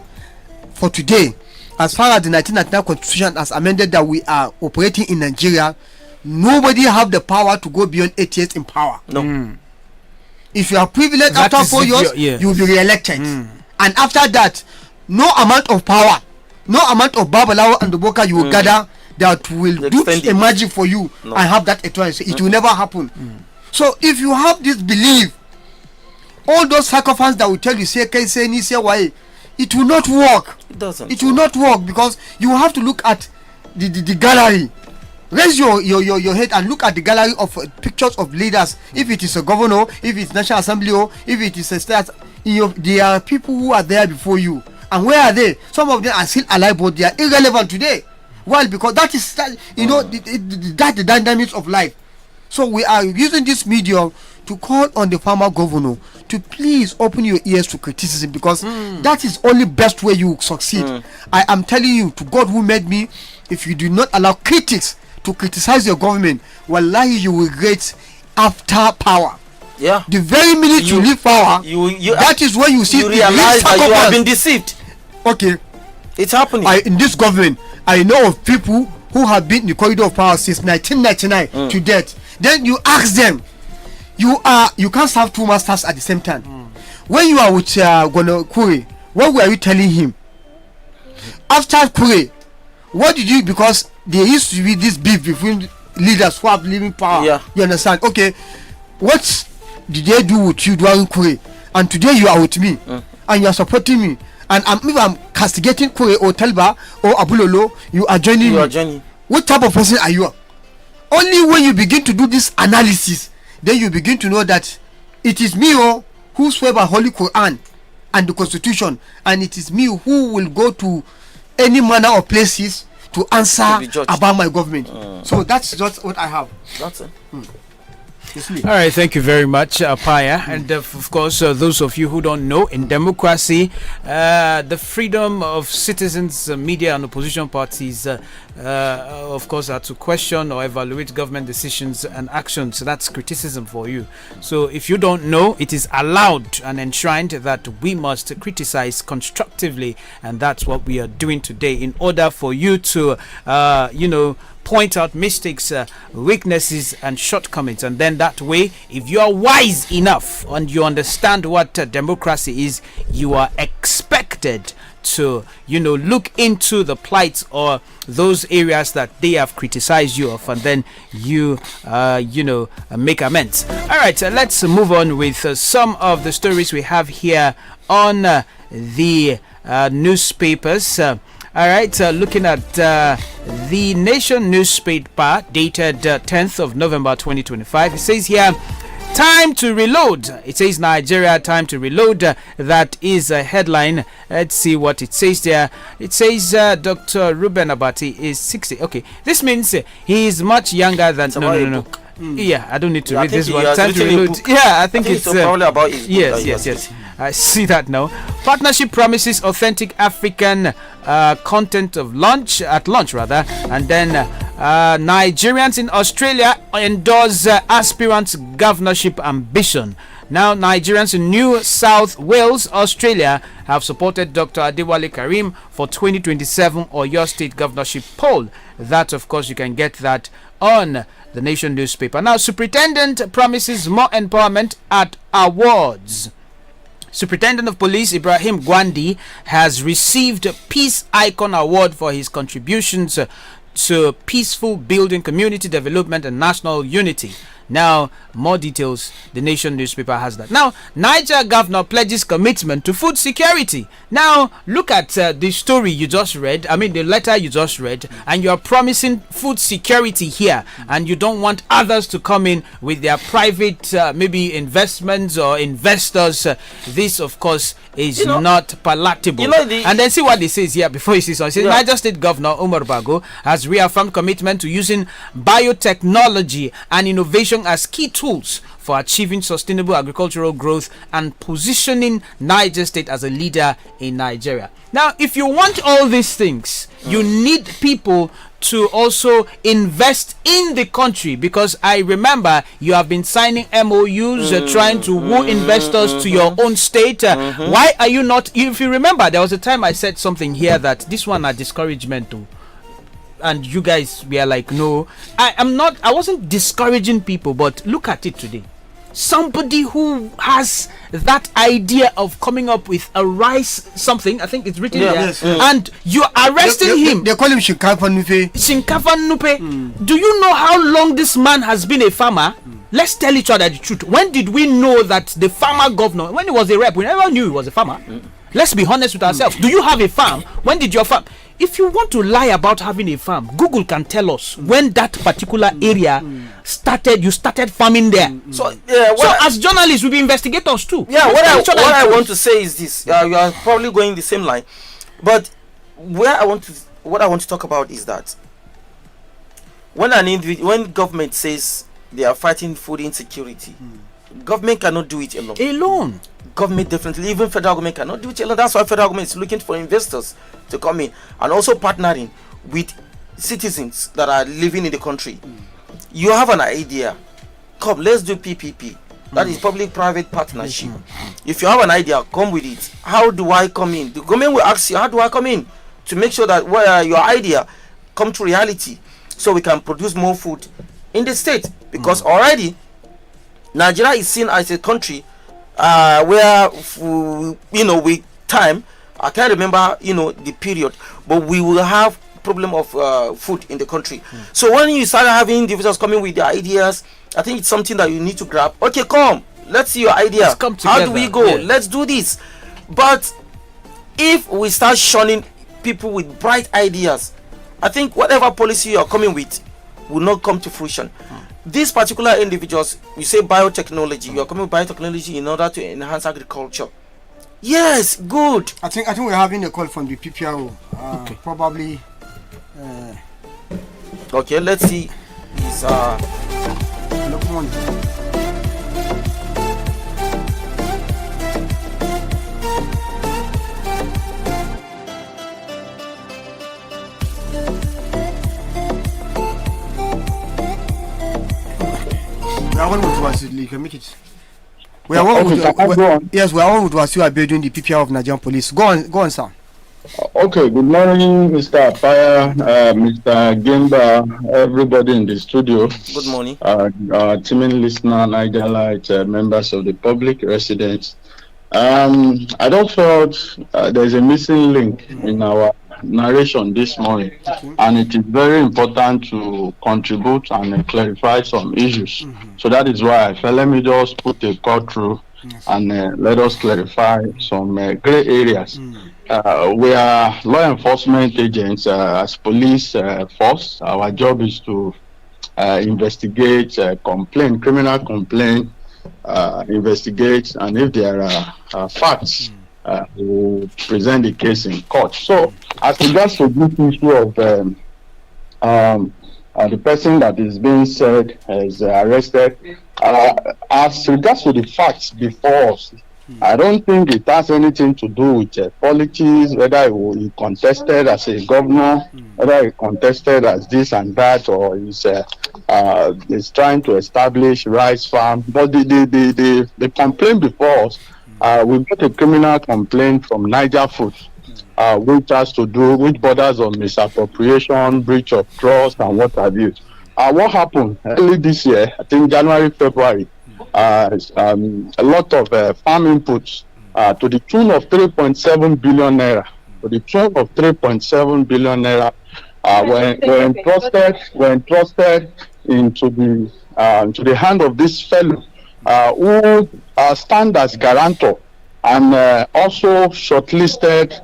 For today, as far as the 1999 constitution has amended that we are operating in Nigeria, nobody have the power to go beyond 8 years in power. No. If you are privileged that after 4 years, you will be re-elected. And after that, no amount of power, no amount of babalawo and the boka you will gather that will do a magic for you and have that authority. It will never happen. So if you have this belief, all those sacrifices that will tell you say why, it will not work. It doesn't. It will not work because you have to look at the gallery. Raise your head and look at the gallery of pictures of leaders. If it is a governor, if it's National Assembly, or if it is a state, there are people who are there before you. And where are they? Some of them are still alive, but they are irrelevant today. Why? Because that is that's the dynamics of life. So we are using this medium to call on the former governor to please open your ears to criticism, because that is only best way you succeed. I am telling you, to God who made me, if you do not allow critics to criticize your government, wallahi, you will regret after power. Yeah. The very minute you leave power, that is when you see you realize that you have been deceived. Okay, it's happening. In this government, I know of people who have been in the corridor of power since 1999 to date. Then you ask them, you can't serve two masters at the same time. when you are with Gono Kure, what were you telling him? After Kure, what did you, because there used to be this beef between leaders who have living power. Yeah. You understand? Okay, what did they do with you during Kure? And today you are with me, and you are supporting me. And if I'm castigating Kure or Talba or Abulolo, you are joining me. Joining. What type of person are you? Only when you begin to do this analysis, then you begin to know that it is me who swear by Holy Quran and the Constitution, and it is me who will go to any manner of places to answer about my government. So that's just what I have. That's it. All right, thank you very much, Paya. And of course, those of you who don't know, in democracy, the freedom of citizens, media, and opposition parties, of course, are to question or evaluate government decisions and actions. So that's criticism for you. So if you don't know, it is allowed and enshrined that we must criticize constructively, and that's what we are doing today in order for you to, point out mistakes, weaknesses, and shortcomings. And then that way, if you are wise enough and you understand what democracy is, you are expected to look into the plight or those areas that they have criticized you of, and then you make amends. All right, let's move on with some of the stories we have here on the newspapers. All right, looking at the Nation newspaper dated 10th of November 2025. It says here, time to reload. It says Nigeria, time to reload. That is a headline. Let's see what it says there. It says Dr. Ruben Abati is 60. Okay, this means he is much younger than... No. Yeah, I don't need to read this one. Time to reload. Yeah, I think it's probably about his book. Yes. I see that now. Partnership promises authentic African content of lunch, and then Nigerians in Australia endorse aspirants' governorship ambition. Now, Nigerians in New South Wales, Australia, have supported Dr. Adewale Karim for 2027 Oyo State governorship poll. That, of course, you can get that on the Nation newspaper. Now, Superintendent promises more empowerment at awards. Superintendent of Police Ibrahim Gwandi has received a Peace Icon Award for his contributions to peaceful building, community development, and national unity. Now, more details, the Nation newspaper has that. Now, Niger governor pledges commitment to food security. Now, look at the story you just read, the letter you just read, and you are promising food security here, and you don't want others to come in with their private, maybe investments or investors. This, of course, is not palatable. And then see what it says here before you see so. It says, Niger State Governor Umar Bago has reaffirmed commitment to using biotechnology and innovation as key tools for achieving sustainable agricultural growth and positioning Niger State as a leader in Nigeria. Now, if you want all these things, you need people to also invest in the country, because I remember you have been signing MOUs trying to woo investors to your own state. Why are you not? If you remember, there was a time I said something here that this one are discouragement too. And you guys were like, no, I wasn't discouraging people, but look at it today. Somebody who has that idea of coming up with a rice something, I think it's written there, and you're arresting him. They call him Shinkafa Nupe. Do you know how long this man has been a farmer? Let's tell each other the truth. When did we know that the farmer governor, when he was a rep, we never knew he was a farmer? Let's be honest with ourselves. Do you have a farm? When did your farm? If you want to lie about having a farm, Google can tell us when that particular area started. You started farming there. So as journalists, we'll be investigators too. Yeah, what I want to say is this. You are probably going the same line, but what I want to talk about is that when government says they are fighting food insecurity, government cannot do it alone. Government definitely, even federal government cannot do it alone. That's why federal government is looking for investors to come in and also partnering with citizens that are living in the country. You have an idea, come, let's do PPP. That is public-private partnership. If you have an idea, come with it. How do I come in? The government will ask you, how do I come in to make sure that your idea come to reality, so we can produce more food in the state? Because already Nigeria is seen as a country where with time, I can't remember the period, but we will have problem of food in the country. So when you start having individuals coming with their ideas, I think it's something that you need to grab. Okay, come, let's see your idea. Let's come together. How do we go? Yeah. Let's do this. But if we start shunning people with bright ideas, I think whatever policy you are coming with will not come to fruition. These particular individuals, you say biotechnology, you are coming with biotechnology in order to enhance agriculture. Yes, good. I think we're having a call from the PPRO. Okay. Probably. Okay, let's see. Look on. We are on with Wasu. You can make it. We are on with yes, we are on with Wasu Abiodun, the PPR of Nigerian Police. Go on, sir. Okay, good morning, Mr. Apaya, Mr. Gemba, everybody in the studio. Good morning. Teaming listener, Nigerite, members of the public, residents. I don't felt there's a missing link in our narration this morning, and it is very important to contribute and clarify some issues. So that is why I felt let me just put a call through and let us clarify some gray areas. We are law enforcement agents as police force. Our job is to investigate criminal complaint, investigate, and if there are facts, we will present the case in court. So, as regards to this issue of the person that is being said is arrested, as regards to the facts before us, I don't think it has anything to do with politics, whether he contested as a governor, whether he contested as this and that, or he's trying to establish rice farm. But the complaint before us, we got a criminal complaint from Niger Food, which borders on misappropriation, breach of trust, and what have you. What happened early this year, I think January, February, a lot of farm inputs to the tune of 3.7 billion naira. To the tune of 3.7 billion naira were entrusted into the hand of this fellow who stand as guarantor and also shortlisted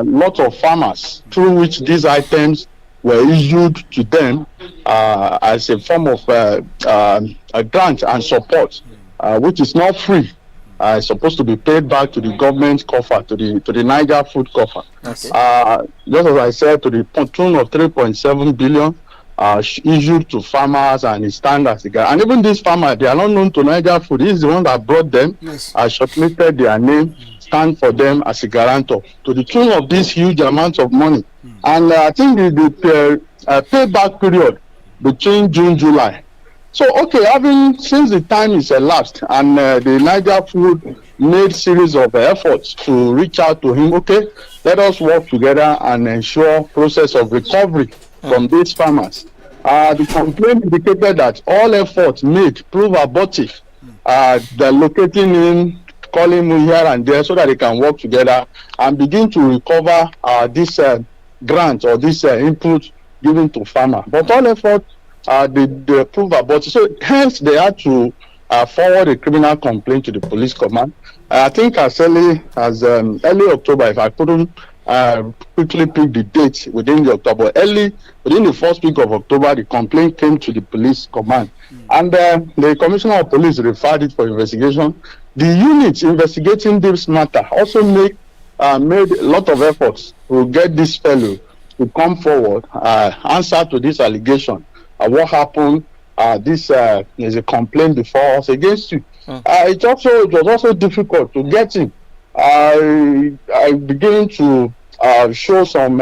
lots of farmers through which these items were issued to them as a form of a grant and support, which is not free. It's supposed to be paid back to the government coffer, to the Niger Food coffer. Okay. Just as I said, to the tune of 3.7 billion issued to farmers, and it stands as a guy. And even these farmers, they are not known to Niger Food. He's the one that brought them, shortlisted their name, stand for them as a guarantor to the tune of this huge amount of money. And I think the payback period between June, July. So, okay, since the time is elapsed and the Niger Food made series of efforts to reach out to him, okay, let us work together and ensure process of recovery from these farmers. The complaint indicated that all efforts made prove abortive. They're locating him, calling him here and there so that they can work together and begin to recover this grant or this input given to farmer. But all efforts they prove abortive. So hence they had to forward a criminal complaint to the police command. I think as early as early October, if I couldn't quickly pick the date within the October, within the first week of October, the complaint came to the police command, and the commissioner of police referred it for investigation. The unit investigating this matter also made a lot of efforts to get this fellow to come forward, answer to this allegation. What happened? There's a complaint before us against you. It was also difficult to get him. I began to show some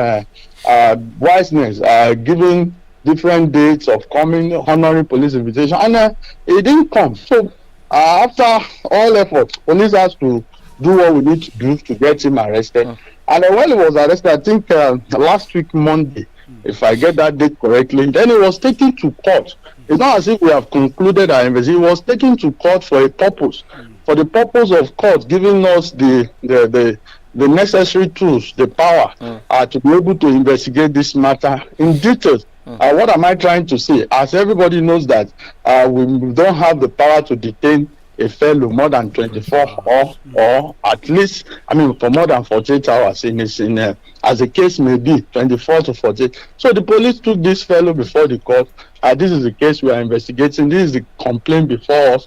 wiseness, giving different dates of coming, honoring police invitation, and it didn't come. So after all efforts, police has to do what we need to do to get him arrested. And when he was arrested, I think last week Monday, if I get that date correctly, then he was taken to court. It's not as if we have concluded our investigation. He was taken to court for a purpose, for the purpose of court giving us the necessary tools, the power to be able to investigate this matter in detail. What am I trying to say? As everybody knows that we don't have the power to detain a fellow more than 24 or at least, for more than 48 hours as the case may be, 24 to 48. So the police took this fellow before the court. This is the case we are investigating. This is the complaint before us.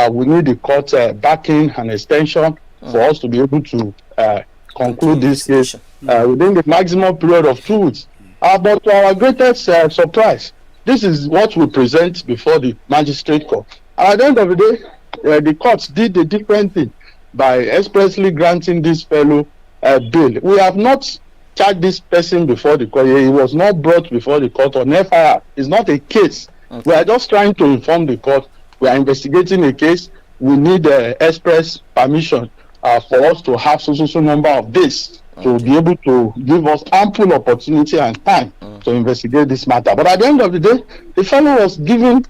We need the court backing and extension for us to be able to conclude this case within the maximum period of 2 weeks. But to our greatest surprise, this is what we present before the magistrate court. At the end of the day, the courts did a different thing by expressly granting this fellow bail. We have not charged this person before the court. He was not brought before the court on FIR. It's not a case. Okay. We are just trying to inform the court. We are investigating a case. We need express permission for us to have so number of days to be able to give us ample opportunity and time to investigate this matter. But at the end of the day, the fellow was given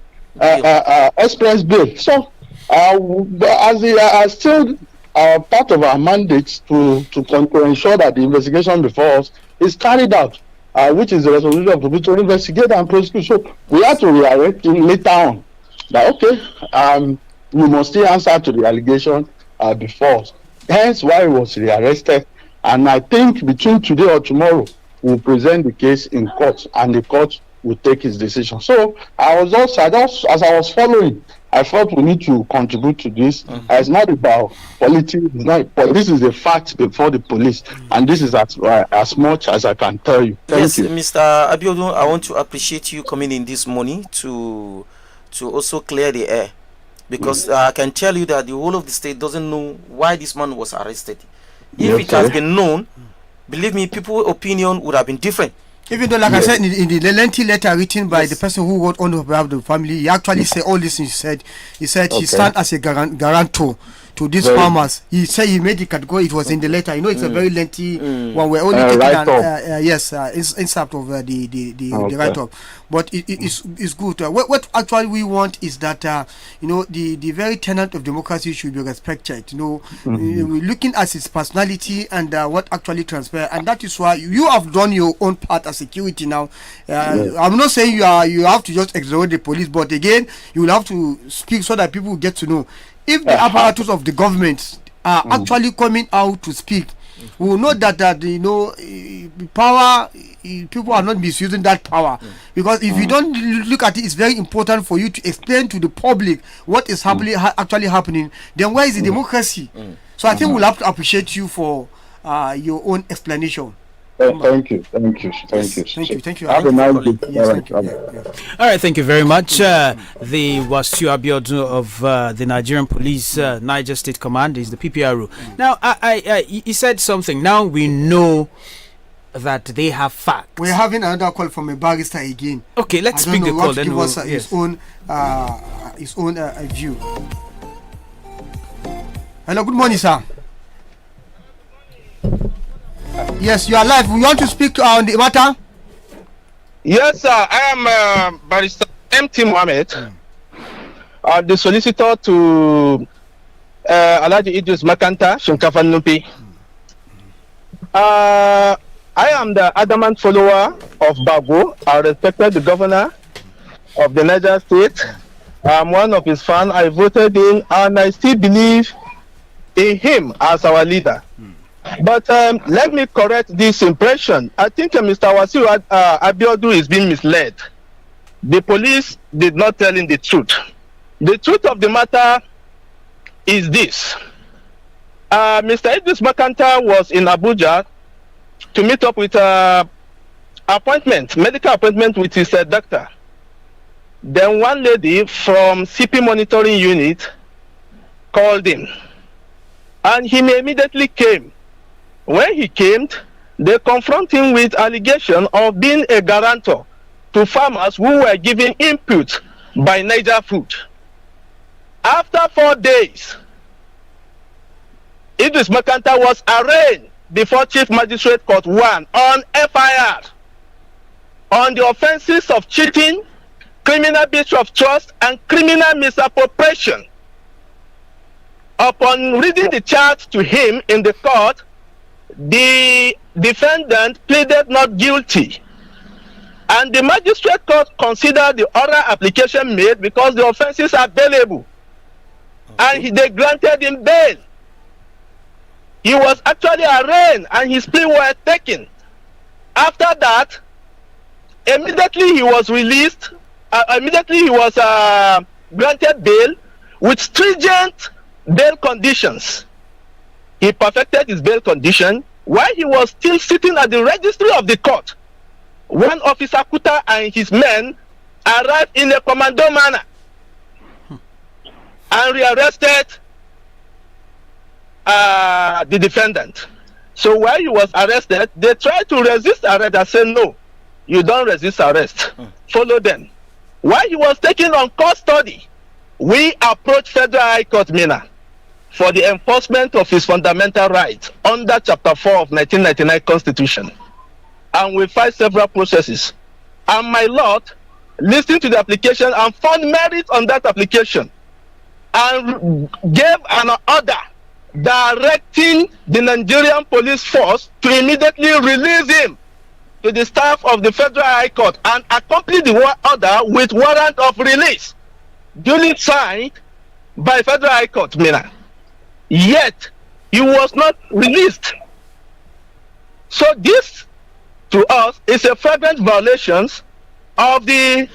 express bail. So, as still part of our mandate to ensure that the investigation before us is carried out, which is the responsibility of the people to investigate and prosecute. So we have to rearrange later on that we must still answer to the allegation before us. Hence why he was rearrested. And I think between today or tomorrow, we'll present the case in court, and the court will take its decision. So as I was following, I thought we need to contribute to this. It's not about politics. This is a fact before the police, and this is as much as I can tell you. Thank you. Mr. Abiodun, I want to appreciate you coming in this morning to also clear the air, because I can tell you that the whole of the state doesn't know why this man was arrested. If it has been known, believe me, people's opinion would have been different. Even though, like I said, in the lengthy letter written by the person who wrote on behalf of the family, he actually said all this. He said he stand as a guarantor to these farmers. He said he made the category. It was in the letter. It's a very lengthy one. We're only taking insert of the write-up. But it's good. What actually we want is that the very tenet of democracy should be respected. We're looking at his personality and what actually transpired, and that is why you have done your own part as security now. I'm not saying you have to just exonerate the police, but again, you will have to speak so that people will get to know. If the apparatus of the government are actually coming out to speak, we will know that power, people are not misusing that power. Because if you don't look at it, it's very important for you to explain to the public what is actually happening. Then where is the democracy? So I think we'll have to appreciate you for your own explanation. Thank you. Have a nice day. All right, thank you very much. The Wasu Abiodun of the Nigerian Police Niger State Command is the PPRO. Now, he said something. Now we know that they have facts. We're having another call from a barrister again. Okay, let's speak the call. Then give us his own view. Hello, good morning, sir. Yes, you are live. We want to speak on the matter. Yes, sir. I am Barrister M.T. Mohammed, the solicitor to Alhaji Idris Makanta Shinkafan Nupi. I am the adamant follower of Bago. I respected the governor of the Niger State. I'm one of his fans. I voted in, and I still believe in him as our leader. But let me correct this impression. I think Mr. Wasu Abiodun is being misled. The police did not tell him the truth. The truth of the matter is this. Mr. Idris Makanta was in Abuja to meet up with medical appointment with his doctor. Then one lady from CP monitoring unit called him, and he immediately came. When he came, they confronted him with allegation of being a guarantor to farmers who were given input by Niger Food. After 4 days, Idris Makanta was arraigned before Chief Magistrate Court 1 on FIR on the offenses of cheating, criminal breach of trust, and criminal misappropriation Upon reading the charge to him in the court, the defendant pleaded not guilty. And the magistrate court considered the oral application made because the offenses are bailable. And they granted him bail. He was actually arraigned and his plea was taken. After that, immediately he was released. Immediately he was granted bail with stringent bail conditions. He perfected his bail condition while he was still sitting at the registry of the court. One officer Kuta and his men arrived in a commando manner and rearrested the defendant. So while he was arrested, they tried to resist arrest. I said, no, you don't resist arrest. Follow them. While he was taken on custody, we approached Federal High Court, Mina, for the enforcement of his fundamental rights under Chapter 4 of 1999 Constitution. And we filed several processes. And my Lord listened to the application and found merit on that application and gave an order directing the Nigerian police force to immediately release him to the staff of the Federal High Court and accompany the order with warrant of release, duly signed by Federal High Court, Mina. Yet, he was not released. So this, to us, is a flagrant violation of the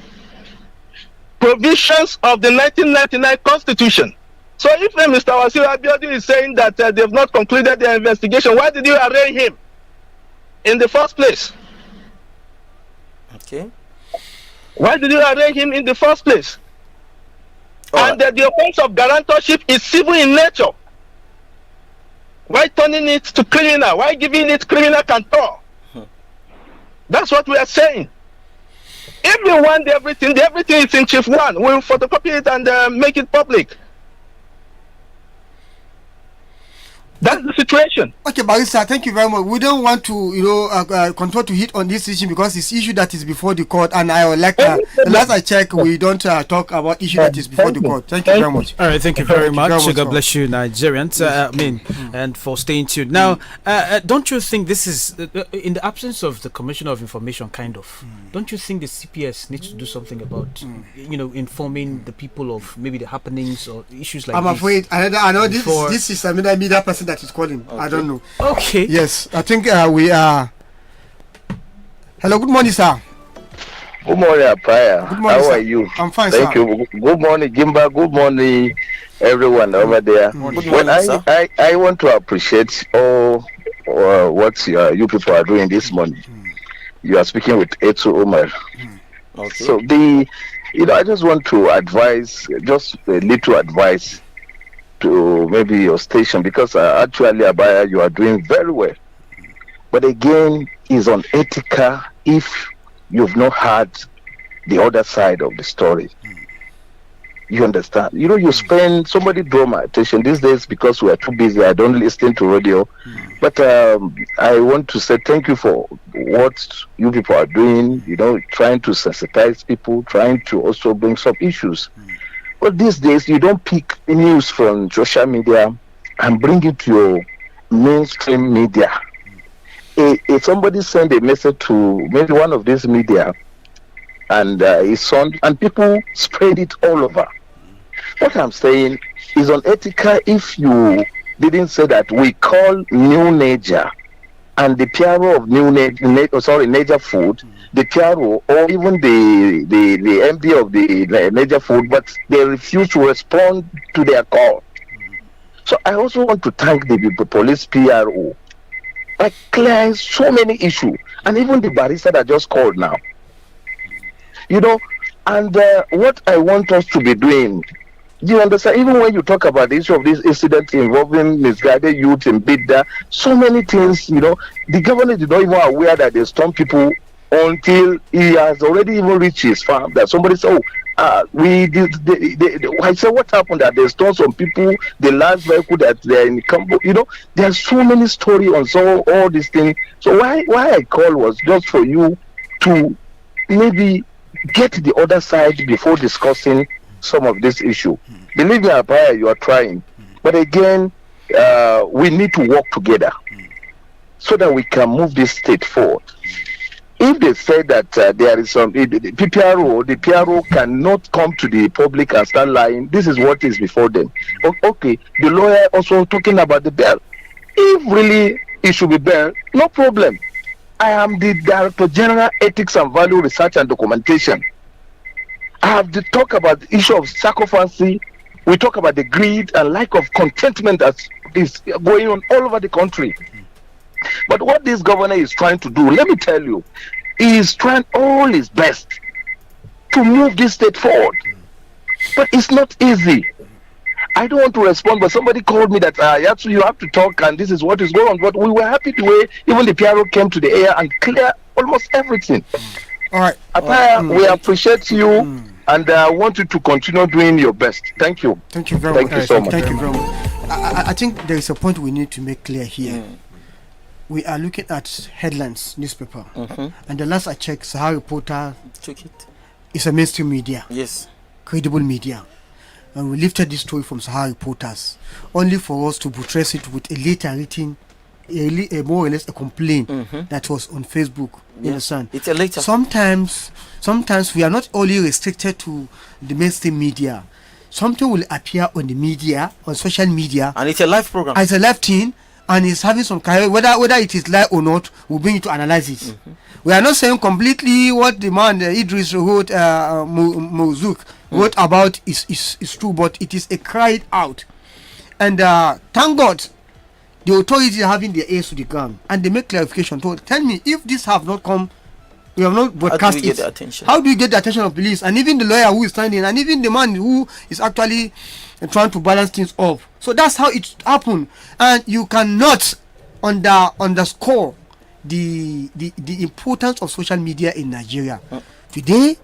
provisions of the 1999 Constitution. So if Mr. Wasiu Abiodun is saying that they've not concluded their investigation, why did you arraign him in the first place? Okay. Why did you arraign him in the first place? And the offense of guarantorship is civil in nature. Why turning it to criminal? Why giving it criminal cantor? That's what we are saying. If we want everything is in Chief 1. We'll photocopy it and make it public. That's the situation. Okay, Barrister, thank you very much. We don't want to, continue to hit on this issue because it's issue that is before the court, and I would like the last I check, we don't talk about issue that is before the court. Thank you very much. All right, thank you very much. God bless you, Nigerians. And for staying tuned. Now, don't you think this is in the absence of the Commissioner of Information, don't you think the CPS needs to do something about, informing the people of maybe the happenings or issues like this? I'm afraid. I know this is another media person that is calling. Okay. I don't know. Okay. Yes, I think we are. Hello, good morning, sir. Good morning, Apaya. Good morning, How sir. are you? I'm fine, Thank sir. you. Good morning, Jimba. Good morning, everyone over there. Good morning, I want to appreciate all what you people are doing this morning. You are speaking with Etu Omar. Okay. So I just want to advise, just a little advice to maybe your station, because actually, Abaya, you are doing very well. But again, it's unethical if you've not heard the other side of the story. You understand? You spend, somebody draw my attention these days because we are too busy. I don't listen to radio. But I want to say thank you for what you people are doing, trying to sensitize people, trying to also bring some issues. But these days, you don't pick news from social media and bring it to your mainstream media. If somebody send a message to maybe one of these media and his son, and people spread it all over. What I'm saying is unethical if you didn't say that we call New Niger and the PRO of Niger Food, the PRO or even the MD of the Niger Food, but they refuse to respond to their call. So I also want to thank the police PRO by clearing so many issues, and even the barrister that just called now. And what I want us to be doing, you understand, even when you talk about the issue of this incident involving misguided youth in Bidda, so many things, the governor is not even aware that they storm people until he has already even reached his farm, that somebody said, I said, what happened that they stole some people, the last vehicle that they're in Cambo, there's so many stories on all these things. So why I call was just for you to maybe get the other side before discussing some of this issue. Believe me, Abaya, you are trying. But again, we need to work together so that we can move this state forward. If they say that there is some the PRO cannot come to the public and start lying, this is what is before them. Okay, the lawyer also talking about the bail. If really it should be bail, no problem. I am the Director General Ethics and Value Research and Documentation. I have to talk about the issue of sacrifice. We talk about the greed and lack of contentment that is going on all over the country. But what this governor is trying to do, let me tell you, he is trying all his best to move this state forward. But it's not easy. I don't want to respond, but somebody called me that you have to talk and this is what is going on. But we were happy the way even the PRO came to the air and clear almost everything. All right. Apaya, we appreciate you and I want you to continue doing your best. Thank you. Thank you very much. Thank you so much. Thank you very much. I think there is a point we need to make clear here. We are looking at headlines, newspaper, and the last I checked, Sahara Reporter took it. Is a mainstream media. Yes. Credible media. And we lifted this story from Sahara Reporters, only for us to buttress it with a later written, a more or less a complaint that was on Facebook. You understand? It's a later. Sometimes we are not only restricted to the mainstream media. Something will appear on the media, on social media. And it's a live program. It's a live thing. And it's having some kind, whether it is live or not, we'll bring you to analyze it. We are not saying completely what the man Idris wrote, Mouzuk wrote about is true, but it is a cried out. And thank God, the authorities are having their ears to the ground, and they make clarification. So tell me, if this have not come, we have not broadcast it. How do you get the attention of police? And even the lawyer who is standing, and even the man who is actually trying to balance things up. So that's how it happened, and you cannot underscore the importance of social media in Nigeria today.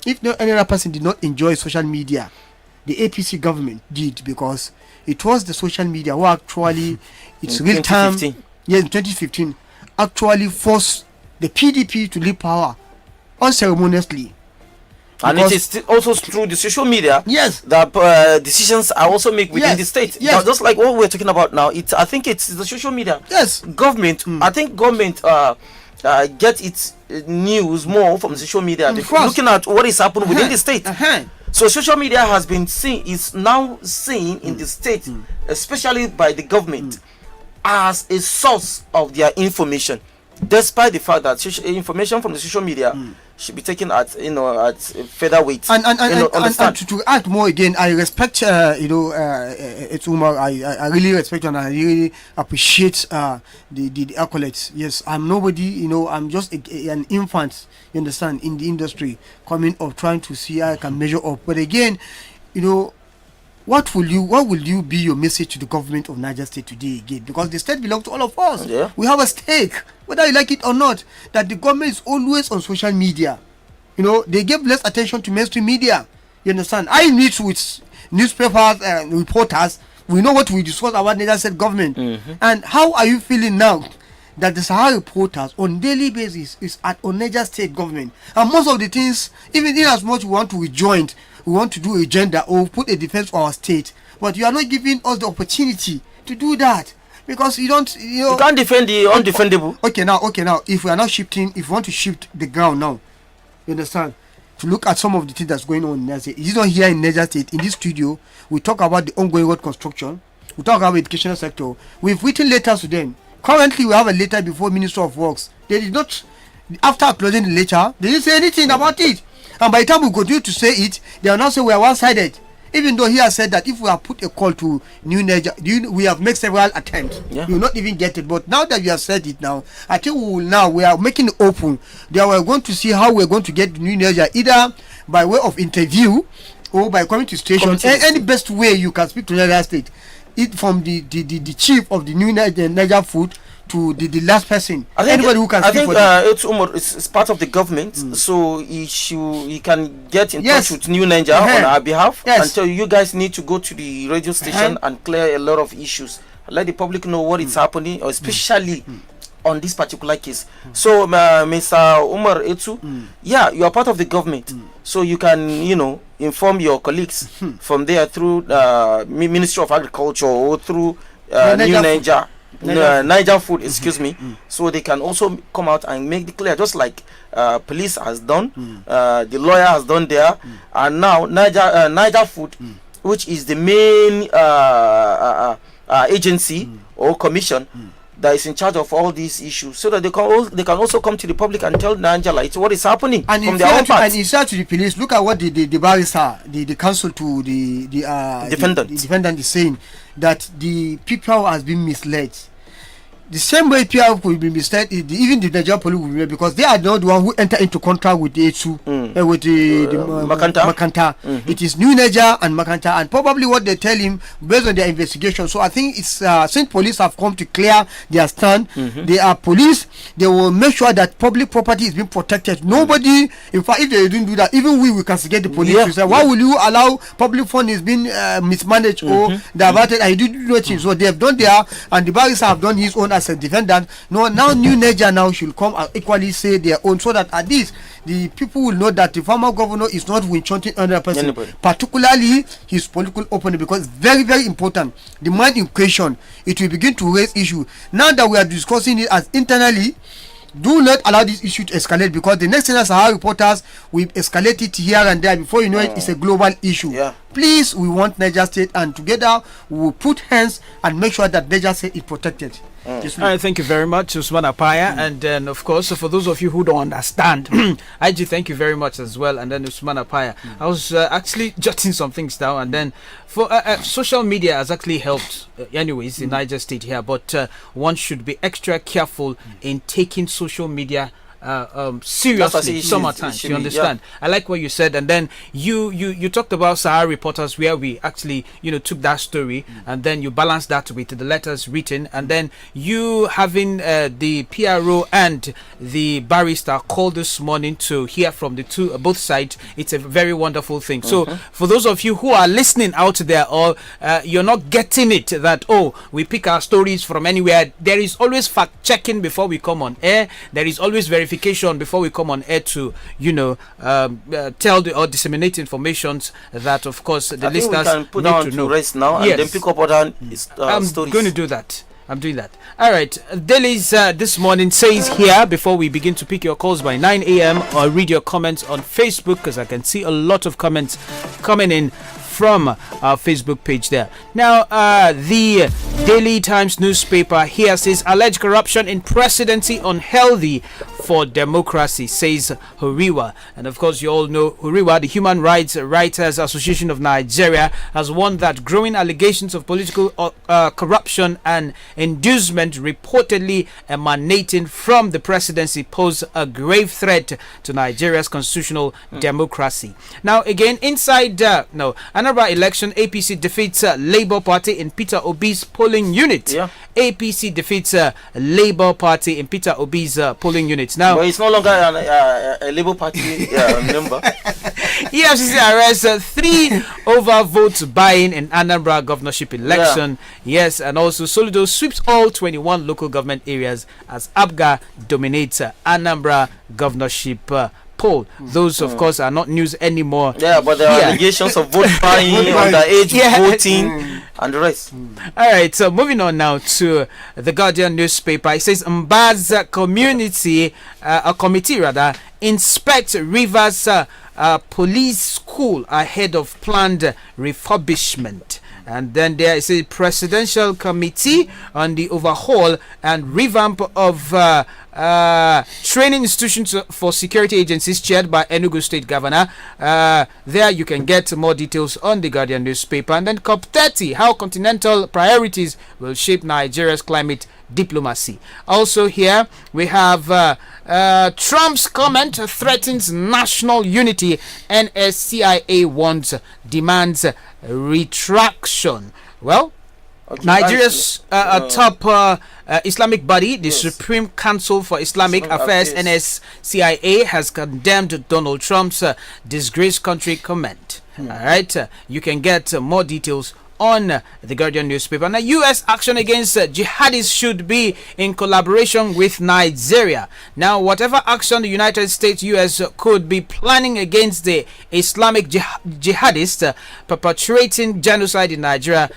If no any other person did not enjoy social media, the APC government did, because it was the social media who actually it's real time. Yes, in 2015, actually forced the PDP to leave power unceremoniously. And it is also through the social media that decisions are also made within the state. Now, just like what we're talking about now, I think it's the social media. Yes. Government, I think government get its news more from social media. Looking at what is happening within the state. So social media is now seen in the state, especially by the government, as a source of their information. Despite the fact that information from the social media should be taken at feather weight. And to add more again, I respect it's Umar. I really respect and I really appreciate the accolades. Yes, I'm nobody. I'm just an infant. You understand, in the industry, coming up, trying to see how I can measure up. But again, what will you be your message to the government of Niger State today again? Because the state belongs to all of us. Yeah. We have a stake, whether you like it or not, that the government is always on social media. They give less attention to mainstream media. You understand? I meet with newspapers and reporters. We know what we discuss about Niger State government. And how are you feeling now that the Sahara Reporters on daily basis is on Niger State government? And most of the things, even in as much we want to rejoin, we want to do a gender or put a defense for our state, but you are not giving us the opportunity to do that, because you don't. You can't defend the undefendable. Okay, now, if we are not shifting, if we want to shift the ground now, you understand, to look at some of the things that's going on in Niger State. It is not here in Niger State. In this studio, we talk about the ongoing road construction. We talk about the educational sector. We've written letters to them. Currently, we have a letter before Minister of Works. They did not, after closing the letter, they didn't say anything about it. And by the time we continue to say it, they are now saying we are one-sided. Even though he has said that if we have put a call to New Niger, we have made several attempts. We will not even get it. But now that we have said it now, I think we are making it open. They are going to see how we are going to get New Niger, either by way of interview or by coming to station. Any best way you can speak to Niger State. It from the chief of the New Niger Food to the last person. Anybody who can speak for them. It's part of the government, so he can get in touch with New Niger on our behalf and tell you guys need to go to the radio station and clear a lot of issues. Let the public know what is happening, especially on this particular case. So, Mr. Umar Etu, yeah, you are part of the government, so you can, inform your colleagues from there through Ministry of Agriculture or through Niger Food, excuse me. So they can also come out and make it clear, just like police has done, the lawyer has done there, and now Niger Food, which is the main agency or commission that is in charge of all these issues, so that they can also come to the public and tell Nigerians what is happening and from their own part. And instead to the police, look at what the barrister, the counsel to the defendant is saying, that the people has been misled. The same way people could be misled, even the Nigerian police will be, because they are not the one who enter into contract with the A2, with the Makanta. It is New Niger and Makanta, and probably what they tell him based on their investigation. So I think it's since police have come to clear their stand, they are police. They will make sure that public property is being protected. Nobody, in fact, if they didn't do that, even we castigate the police. We say, why will you allow public fund is being mismanaged or diverted? I do nothing. So they have done there, and the barrister have done his own as a defendant. No, now New Niger now should come and equally say their own, so that at least the people will know that the former governor is not winchunting 100%, particularly his political opponent, because it's very, very important. The man in question, it will begin to raise issue. Now that we are discussing it as internally, do not allow this issue to escalate, because the next thing as our reporters will escalate it here and there. Before you know it, it's a global issue. Please, we want Niger State, and together we will put hands and make sure that Niger State is protected. All right, thank you very much, Usman Apaya. And then, of course, for those of you who don't understand, IG, thank you very much as well. And then Usman Apaya, I was actually jotting some things down, and then for social media has actually helped, anyways, in Niger State here. But one should be extra careful in taking social media seriously sometimes, you understand. I like what you said, and then you talked about Sahara Reporters, where we actually took that story and then you balanced that with the letters written, and then you having the PRO and the barrister called this morning to hear from the both sides. It's a very wonderful thing. So for those of you who are listening out there, or you're not getting it, that we pick our stories from anywhere, there is always fact checking before we come on air. There is always verification before we come on air to tell or disseminate information that, of course, the listeners we can put need down to know. Rest now, and then pick up other stories. I'm going to do that. I'm doing that. All right. Dailies this morning says here, before we begin to pick your calls by 9 a.m. or read your comments on Facebook, because I can see a lot of comments coming in from our Facebook page there. Now, the Daily Times newspaper here says, alleged corruption in presidency unhealthy for democracy, says Huriwa. And of course, you all know Huriwa, the Human Rights Writers Association of Nigeria, has warned that growing allegations of political corruption and inducement reportedly emanating from the presidency pose a grave threat to Nigeria's constitutional democracy. Now, again, inside Anambra election, APC defeats Labour Party in Peter Obi's polling unit. APC defeats Labour Party in Peter Obi's polling unit. Now, but it's no longer a Labour Party member. EFCC arrests 3 over votes buying in Anambra governorship election. Yes, and also Soludo sweeps all 21 local government areas as ABGA dominates Anambra governorship poll. Those, of course, are not news anymore. Yeah, but there are allegations of vote buying, underage voting, and the rest. All right, so moving on now to the Guardian newspaper. It says Mbaz community, a committee rather, inspects Rivers police school ahead of planned refurbishment. And then there is a presidential committee on the overhaul and revamp of training institutions for security agencies, chaired by Enugu State Governor. There you can get more details on the Guardian newspaper. And then COP30, how continental priorities will shape Nigeria's climate diplomacy. Also here we have Trump's comment threatens national unity. NSCIA demands retraction. Well, Nigeria's top Islamic body, the Supreme Council for Islamic Affairs, NSCIA, has condemned Donald Trump's disgraced country comment. All right, you can get more details on the Guardian newspaper. Now, U.S. action against jihadists should be in collaboration with Nigeria. Now, whatever action the United States, U.S. could be planning against the Islamic jihadists perpetrating genocide in Nigeria,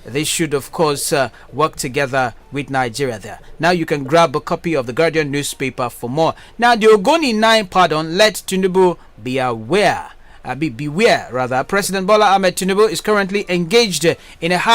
they should, of course, work together with Nigeria there. Now, you can grab a copy of the Guardian newspaper for more. Now, the Ogoni 9 pardon let Tinubu be aware. Beware, rather. President Bola Ahmed Tinubu is currently engaged in a high